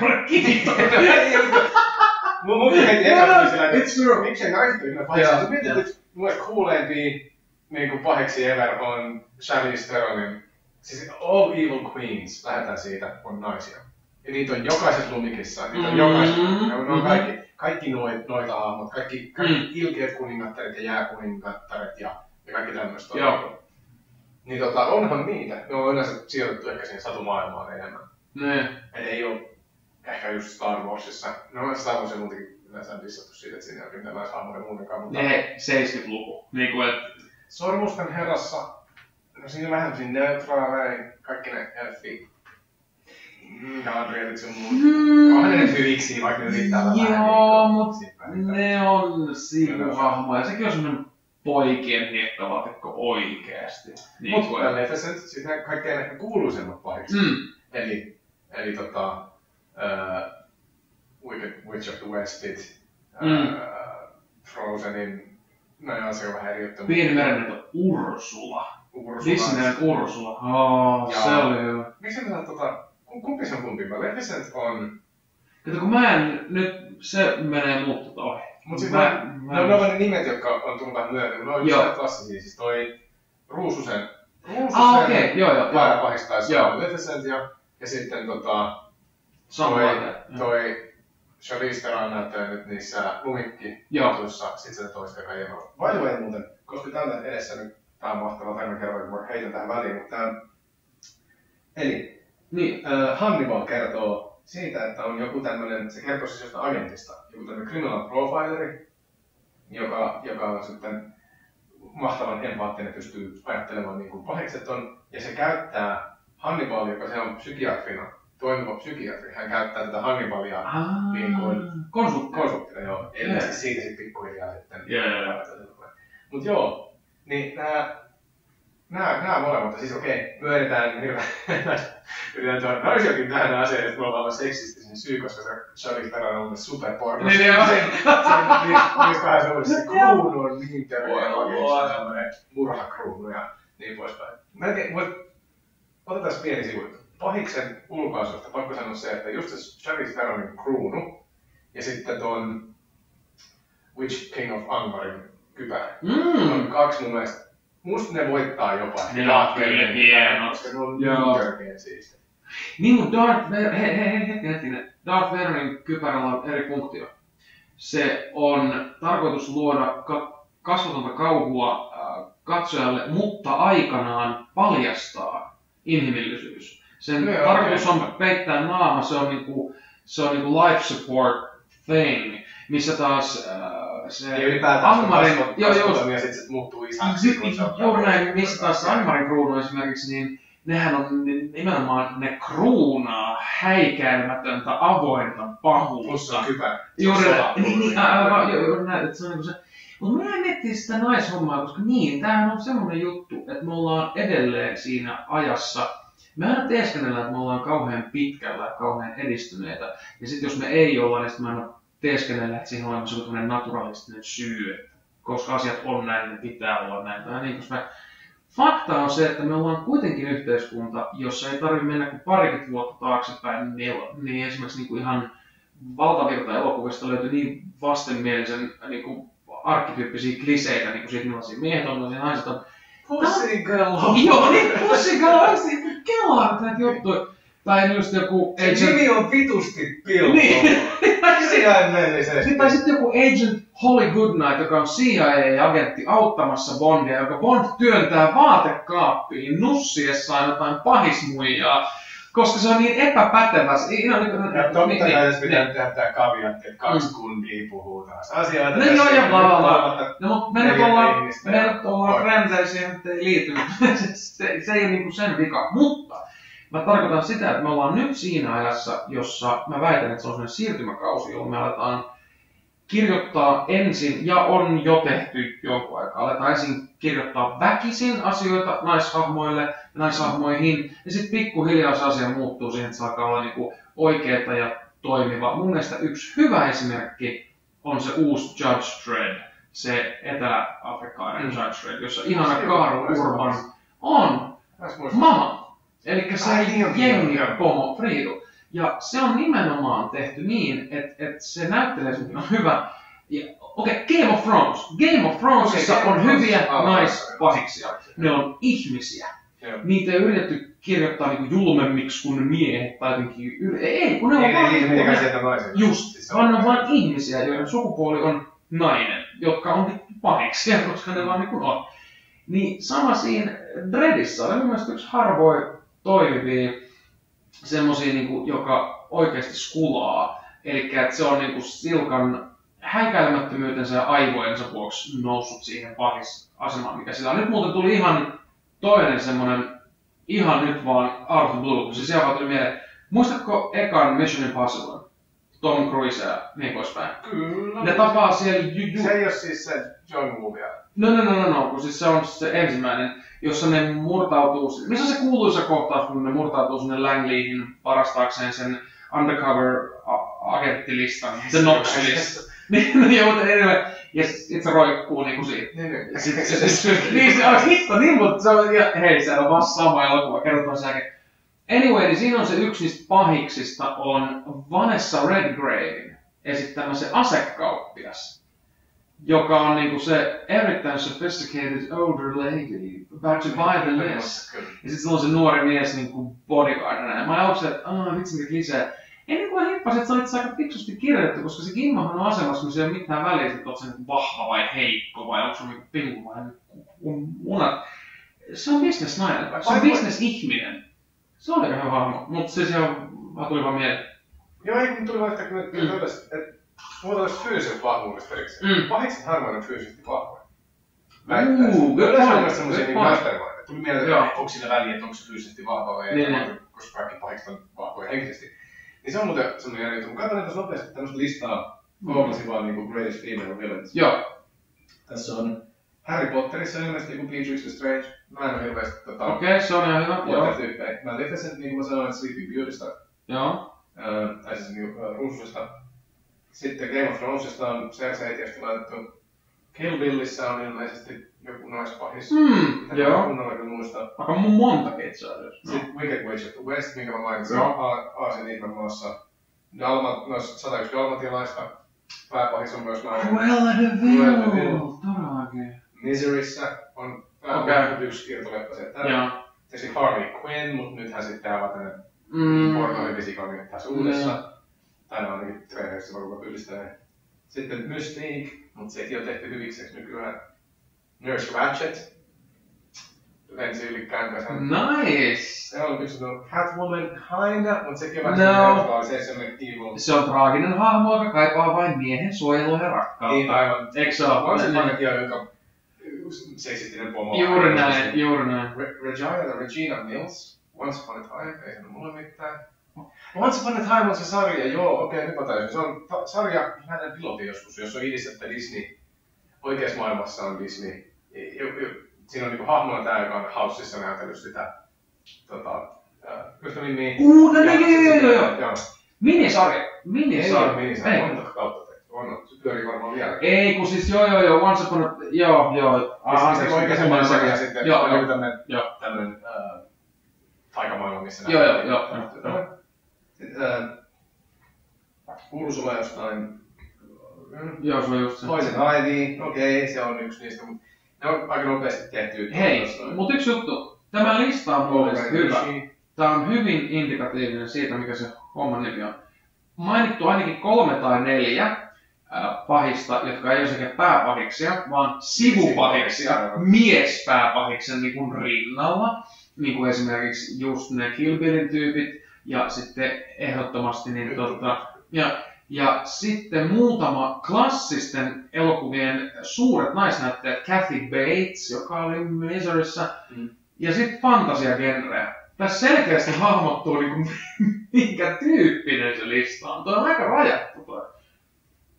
Speaker 1: Mun heti eka tuli sillä, että miksei naiset ole pahiksia? Sä mietit, että mulle kuuleimpia niin pahiksi ever on Charlize Theronin. Siis All Evil Queens, lähdetään siitä, on naisia. Ja niitä on jokaisessa lumikissa, niitä on jokaisessa. Ne on kaikki noita hahmot, kaikki ilkeät kuningattaret ja jääkuningattaret ja kaikki tämmöistä. Niin onhan niitä. Ne on yleensä sijoitettu ehkä siihen satumaailmaan enemmän. Eli ei oo ehkä just Star Warsissa. No Star Wars on muutenkin yleensä dissattu siitä, että siinä ei ole mitään naishahmoja muutenkaan. Mutta...
Speaker 2: Ne 70-luku. Niinku et...
Speaker 1: Sormusten herrassa, no siinä on vähän tosi neutraaleja, kaikki ne elfi. Galadrielit sun muut. Onhan ne nyt hyviksi, vaikka ne yrittää vähän.
Speaker 2: Joo, mut ne on sivuhahmoja. Sekin on semmonen poikien hiekkalaatikko oikeesti.
Speaker 1: Mut Maleficent, siis ne kaikkein ehkä kuuluisemmat pahiksi. Eli Wicked Witch of the Westit, Frozenin, no se on vähän eri juttu.
Speaker 2: Pieni merenneito Ursula. Disneyn Ursula. Se oli hyvä.
Speaker 1: Miksi me kumpi se on kumpi? Maleficent on...
Speaker 2: Kato, kun mä en nyt, se menee muuttua ohi.
Speaker 1: Mut siis ne on ne nimet, jotka on tullut vähän myöhemmin. Ne on just klassisia, siis toi Ruususen vaarapahis taisi olla Maleficent ja sitten toi Charlize Theron näyttää nyt niissä Lumikki-jutuissa, sit se toista joka ei ole. By the way muuten, koska tää on edessä nyt, tää on mahtava tarina kerran, kun mä heitän tähän väliin, mutta eli Hannibal kertoo siitä, että on joku tämmönen, se kertoo siis jostain agentista, joku tämmönen criminal profileri, joka on sitten mahtavan empaattinen, pystyy ajattelemaan niin kuin pahikset on, ja se käyttää Hannibal, joka se on psykiatrina, toimiva psykiatri, hän käyttää tätä Hannibalia niin kuin konsulttina, joo. Ilmeisesti siitä sitten pikkuhiljaa sitten. Mut joo, niin nää molemmat, siis okei, me yritetään tuoda naisiakin tähän asiaan, että me ollaan vaan seksistisen syy, koska se Charlize Theron on ollut superporno.
Speaker 2: Niin joo.
Speaker 1: Niissä kahdessa uudessa kruunu on niin terveellä, tämmönen murhakruunu ja niin poispäin. Otetaan pieni sivuilta. Pahiksen ulkoasusta pakko sanoa se, että just se Charlize Theronin kruunu ja sitten ton Witch King of Angmarin kypärä. On kaksi mun mielestä. Musta ne voittaa jopa.
Speaker 2: Ne on kyllä hienot.
Speaker 1: Koska ne on niin törkeä siistiä.
Speaker 2: Niin kuin Darth Vaderin kypärällä on eri funktio. Se on tarkoitus luoda kasvatonta kauhua katsojalle, mutta aikanaan paljastaa inhimillisyys. Sen tarkoitus on peittää naama, se on niinku life support thing, missä taas se Angmarin
Speaker 1: ja sitten se muuttuu isäksi.
Speaker 2: Juuri näin, missä taas se Angmarin kruunu esimerkiksi, niin nehän on nimenomaan, ne kruunaa häikäilemätöntä avointa pahuutta.
Speaker 1: Plus se on kypärä.
Speaker 2: Juuri näin, että se on niinku se. Mutta mä en miettiä sitä naishommaa, koska tämähän on semmoinen juttu, että me ollaan edelleen siinä ajassa. Me aina teeskennellään, että me ollaan kauhean pitkällä ja kauhean edistyneitä. Ja sitten jos me ei olla, niin sitten me aina teeskennellään, että siihen on olemassa joku naturalistinen syy. Että koska asiat on näin, ne pitää olla näin. Niin, koska fakta on se, että me ollaan kuitenkin yhteiskunta, jossa ei tarvitse mennä kuin parikymmentä vuotta taaksepäin. Niin esimerkiksi niin kuin ihan valtavirta elokuvista löytyy niin vastenmielisen niin kuin arkkityyppisiä kliseitä, niin kuin siitä millaisia miehet on, millaisia naiset on.
Speaker 1: Pussy girl!
Speaker 2: Joo, niin Pussy girl on sitten kelaa näitä juttuja. Tai just joku
Speaker 1: Jimmy on vitusti pilkkoa.
Speaker 2: Niin.
Speaker 1: Kirjaimellisesti.
Speaker 2: Tai sitten joku Agent Holly Goodnight, joka on CIA-agentti auttamassa Bondia, joka Bond työntää vaatekaappiin nussiessaan jotain pahismuijaa. Koska se on niin epäpätevä.
Speaker 1: Totta kai jos pitää tehdä tää kaviatti, että kaksi kundia puhuu taas asioita.
Speaker 2: No joo, ja bla. No mut me nyt ollaan räntäisiä, että ei liity. Se ei ole niinku sen vika. Mutta mä tarkoitan sitä, että me ollaan nyt siinä ajassa, jossa mä väitän, että se on sellainen siirtymäkausi, jolloin me aletaan kirjoittaa ensin, ja on jo tehty jonkun aikaa, aletaan ensin kirjoittaa väkisin asioita naishahmoille ja naishahmoihin, ja sitten pikkuhiljaa se asia muuttuu siihen, että se alkaa olla niinku oikeeta ja toimiva. Mun mielestä yksi hyvä esimerkki on se uusi Judge Dredd, se etelä-afrikkalainen Judge Dredd, jossa ihana Karl Urban on mama. Eli se jengipomo Friidu. Ja se on nimenomaan tehty niin, että se näyttelee on hyvä. Okei, Game of Thrones. Game of Thronesissa on hyviä naispahiksia. Ne on ihmisiä. Niitä ei yritetty kirjoittaa niinku julmemmiksi kuin miehet tai jotenkin. Ei, kun ne on vaan just, vaan ne on vain ihmisiä, joiden sukupuoli on nainen, jotka on pahiksia, koska ne vaan niinku on. Niin sama siinä Dreddissä oli mun mielestä yksi harvoin toimivia semmosia, niinku, joka oikeasti skulaa. Eli että se on niinku Silkan häikäilemättömyytensä ja aivojensa vuoksi noussut siihen pahisasemaan, mikä sillä on. Nyt muuten tuli ihan toinen semmonen, ihan nyt vaan out of blue, kun se siellä vaan tuli mieleen. Muistatko ekan Mission Impossible? Tom Cruise ja niin poispäin.
Speaker 1: Kyllä.
Speaker 2: Ne tapaa siellä
Speaker 1: Se ei oo siis se John Woo vielä.
Speaker 2: No, kun siis se on se ensimmäinen, jossa ne murtautuu, missä se kuuluisa kohtaus, kun ne murtautuu sinne Langleyhin parastaakseen sen undercover-agenttilistan, se Nox-lista. Ja sit se roikkuu niinku siitä. Niin se on hitto niin, mutta se on, hei, se on vaan sama elokuva, kerrotaan sen jälkeen. Anyway, niin siinä on se yksi niistä pahiksista on Vanessa Redgraven esittämä se asekauppias, joka on niinku se erittäin sophisticated older lady about to buy the list. Ja sit on se nuori mies niinku bodyguardina. Ja mä aluksi, että vitsi mikä lisää. Ennen kuin mä hippasin, että se on itse aika fiksusti kirjoitettu, koska se Gimmahan on asemassa, missä ei ole mitään väliä, että oot se niinku vahva vai heikko vai onko se niinku pinku vai munat. Se on business-nainen, se on business-ihminen. Se on aika hyvä hahmo, mutta se vaan tuli vaan mieleen.
Speaker 1: Joo, ei kun tuli vaan, että puhutaan tästä fyysisestä vahvuudesta erikseen. Pahikset harvoin on fyysisesti vahvoja. Yleensä on myös semmosia niin mastermindeja. Tuli mieleen, että onko sillä väliä, että onko se fyysisesti vahva vai ei, koska kaikki pahikset on vahvoja henkisesti. Niin se on muuten semmoinen jännä juttu. Mä katsoin tässä nopeasti tämmöistä listaa. Googlasin vaan niinku Greatest Female Villains.
Speaker 2: Joo.
Speaker 1: Tässä on Harry Potterissa ilmeisesti joku Beatrix Lestrange. Mä en oo hirveästi
Speaker 2: Okei, se on ihan hyvä.
Speaker 1: Potter-tyyppejä. Mä tykkäsin, niin kuin mä sanoin, Sleeping Beautystä.
Speaker 2: Joo.
Speaker 1: Tai siis Ruususta. Sitten Game of Thronesista on Cersei tietysti laitettu. Kill Billissä on ilmeisesti joku naispahis.
Speaker 2: Joo.
Speaker 1: Kunnollakin muista.
Speaker 2: Aika monta itse asiassa.
Speaker 1: Sitten Wicked Witch of the West, minkä mä mainitsin. Aasin ihme maassa. 101 dalmatialaista. Pääpahis on myös nainen.
Speaker 2: Cruella de Vil. Todellakin.
Speaker 1: Miserissä on pääpahis yksi kiertoleppa sieltä. Ja sitten Harley Quinn, mut nythän sitten avaa tänne pornoivisikon tässä uudessa. Tänään on ainakin treeneissä varmaan yhdistäneen. Sitten Mystique, mutta sekin on tehty hyvikseksi nykyään. Nurse Ratched. Lensi yli känkäsen.
Speaker 2: Nice!
Speaker 1: Se on yksi Catwoman kinda, mutta sekin on vähän semmoinen evil.
Speaker 2: Se on traaginen hahmo, joka kaipaa vain miehen suojelua ja rakkautta.
Speaker 1: Niin aivan.
Speaker 2: Eikö se ole?
Speaker 1: On se painakia, joka seksistinen pomo.
Speaker 2: Juuri näin.
Speaker 1: Regina Mills. Once Upon a Time, ei sano mulle mitään. Once Upon a Time on se sarja, joo, okei, nyt mä tajusin. Se on sarja, nähdään pilotin joskus, jos on idis, että Disney, oikeassa maailmassa on Disney. Siinä on niinku hahmona tää, joka on Houseissa näytellyt sitä, yhtä nimiä.
Speaker 2: Joo. Minisarja.
Speaker 1: Ei ole minisarja, monta kautta tehty. Se pyörii varmaan vielä.
Speaker 2: Ei, kun siis joo, Once Upon a... Joo.
Speaker 1: Sitten oikeassa maailmassa ja sitten on tämmönen taikamaailma, missä näytetään.
Speaker 2: Joo.
Speaker 1: Ursula jostain.
Speaker 2: Joo, se on just se.
Speaker 1: Poison Ivy, okei, se on yksi niistä, mutta ne on aika nopeasti tehty.
Speaker 2: Hei, mut yksi juttu. Tämä lista on mun mielestä hyvä. Tää on hyvin indikatiivinen siitä, mikä se homman nimi on. Mainittu ainakin 3 tai 4 pahista, jotka ei ole sekä pääpahiksia, vaan sivupahiksia, miespääpahiksen niin kuin rinnalla. Niin kuin esimerkiksi just ne Kill Billin tyypit. Ja sitten ehdottomasti niin ja sitten muutama klassisten elokuvien suuret naisnäyttelijät, Kathy Bates, joka oli Miseryssä, ja sitten fantasiagenreä. Tässä selkeästi hahmottuu niinku minkä tyyppinen se lista on. Tuo on aika rajattu toi.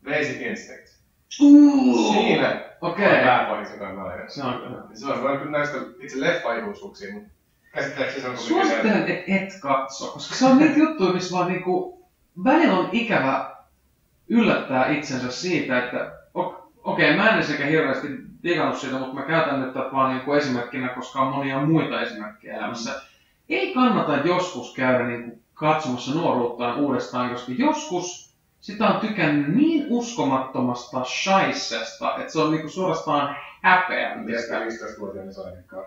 Speaker 1: Basic Instinct. Siinä on pääpahis, joka on nainen. Se on kyllä näistä itse leffa-ikuisuuksia, mutta käsittääkseni se on kuitenkin
Speaker 2: suosittelen, et katso, koska se on niitä juttuja, missä vaan niinku välillä on ikävä yllättää itsensä siitä, että okei, mä en sekä hirveästi digannut siitä, mutta mä käytän nyt vaan niinku esimerkkinä, koska on monia muita esimerkkejä elämässä. Ei kannata joskus käydä niinku katsomassa nuoruuttaan uudestaan, koska joskus sitä on tykännyt niin uskomattomasta shaisesta, että se on niinku suorastaan häpeällistä.
Speaker 1: 15-vuotiaana sainenkaan.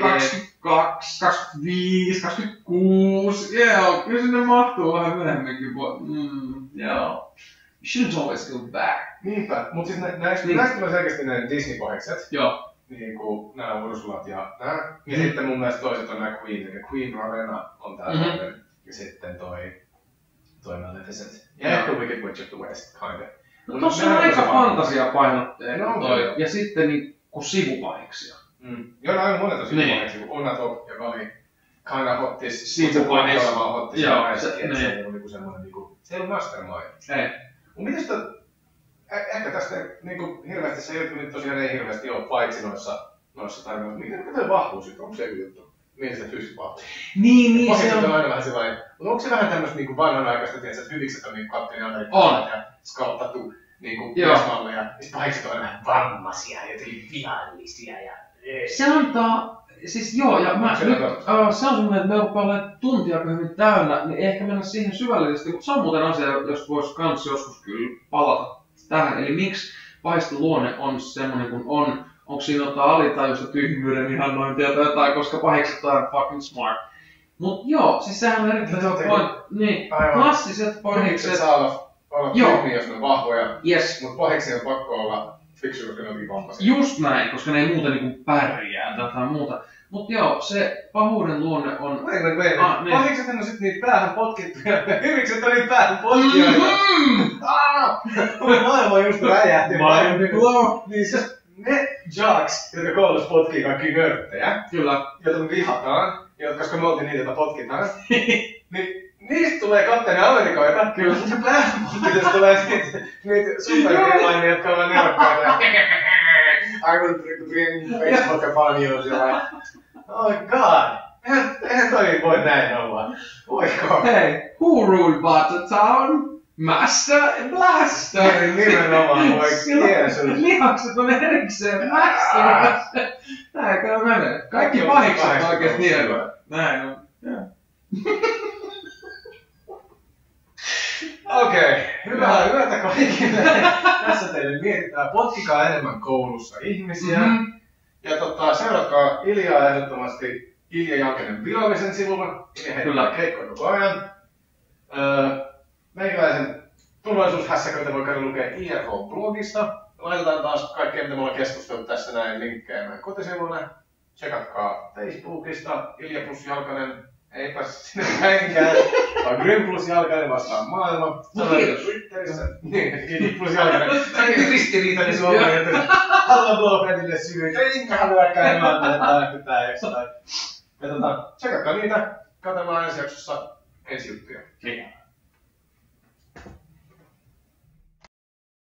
Speaker 2: 22, 25, 26, joo, kyllä sinne mahtuu vähän myöhemminkin. Joo. You shouldn't always go back.
Speaker 1: Niinpä, mutta siis näistä tulee selkeästi ne Disney-pahikset.
Speaker 2: Joo.
Speaker 1: Niin kuin nämä Ursulat ja nämä. Ja sitten mun mielestä toiset on nämä Queen, eli Queen Ravenna on tää toinen. Ja sitten toi Maleficent. Ja ehkä Wicked Witch of the West, kinda.
Speaker 2: No tossa on aika fantasiapainotteinen toi. Ja sitten niinku sivupahiksia.
Speaker 1: Joo, nämä on monet on sivupahiksia, kun Onatop, joka oli kinda hottis.
Speaker 2: Sivupahis.
Speaker 1: Se olemaan hottis.
Speaker 2: Joo,
Speaker 1: se ei ollut semmonen niinku, se ei ollut mastermind.
Speaker 2: Ei.
Speaker 1: Mut mites ehkä tästä niinku hirveästi se juttu nyt tosiaan ei hirveästi oo, paitsi noissa tarinoissa. Mikä toi vahvuus nyt, onko se joku juttu? Mihin se fyysistä vahvuus?
Speaker 2: Niin se on.
Speaker 1: Aina vähän sellainen, mutta onko se vähän tämmöstä niinku vanhanaikaista, että hyvikset on niinku Kapteeni Amerikka ja skalptattu niinku miesmalleja, ja sit pahikset on aina vähän vammaisia ja jotenkin viallisia ja...
Speaker 2: Se antaa Siis joo, ja se on semmoinen, että me rupeaa olemaan tuntia aika hyvin täynnä, niin ehkä mennä siihen syvällisesti, mutta se on muuten asia, jos voisi kans joskus kyllä palata tähän. Eli miksi pahisten luonne on semmoinen kuin on? Onko siinä jotain alitajuista tyhmyyden ihannointia tai jotain, koska pahikset on fucking smart. Mut joo, siis sehän on erittäin niin, klassiset pahikset.
Speaker 1: Saa olla tyhmiä, jos ne on vahvoja,
Speaker 2: yes.
Speaker 1: Mutta pahiksi on pakko olla fiksu, koska ne on vampaisia.
Speaker 2: Just näin, koska ne ei muuten niinku pärjää tai muuta. Mut joo, se pahuuden luonne on...
Speaker 1: Pahikset on sit niitä päähän potkittuja. Hyvikset on niitä päähän potkijoita. Maailma just räjähti. Niin siis ne jocks, jotka koulussa potkii kaikki nörttejä.
Speaker 2: Kyllä.
Speaker 1: Joita me vihataan, koska me oltiin niitä, joita potkitaan. Niin niistä tulee kapteeni Amerikoita. Kyllä. Ja päähän tulee niitä supervillaimia, jotka ovat nerokkaita. I will bring baseball campaigns ja oh god! Eihän toi voi näin olla. Voiko?
Speaker 2: Hei, who ruled Buttertown? Master and Blaster!
Speaker 1: Nimenomaan, voi Jeesus.
Speaker 2: Lihakset on erikseen Master! Näinkö menee? Kaikki pahikset on oikeesti hienoja. Näin on.
Speaker 1: Okei, hyvää yötä kaikille. Tässä teille mietitään. Potkikaa enemmän koulussa ihmisiä. Ja seuratkaa Iljaa ehdottomasti Ilja Jalkanen virallisen sivulla. Ilja heittää keikkoja koko ajan. Meikäläisen tulevaisuushässäköitä voi käydä lukea IRH-blogista. Laitetaan taas kaikkea, mitä me ollaan keskustellut tässä näin linkkejä meidän kotisivuille. Tsekatkaa Facebookista Ilja plus Jalkanen. Ei pääse sinne päinkään. Vaan Grym plus Jalkanen vastaan maailma.
Speaker 2: Kiitos.
Speaker 1: Twitterissä. Niin, plus Jalkanen. Kaikki ristiriitainen suomi. Haluan Blofetille syy. Enköhän lyökkää emääntä, että lähtetään jostain. Ja tsekatkaa niitä. Katsellaan ensi jaksossa ensi juttuja.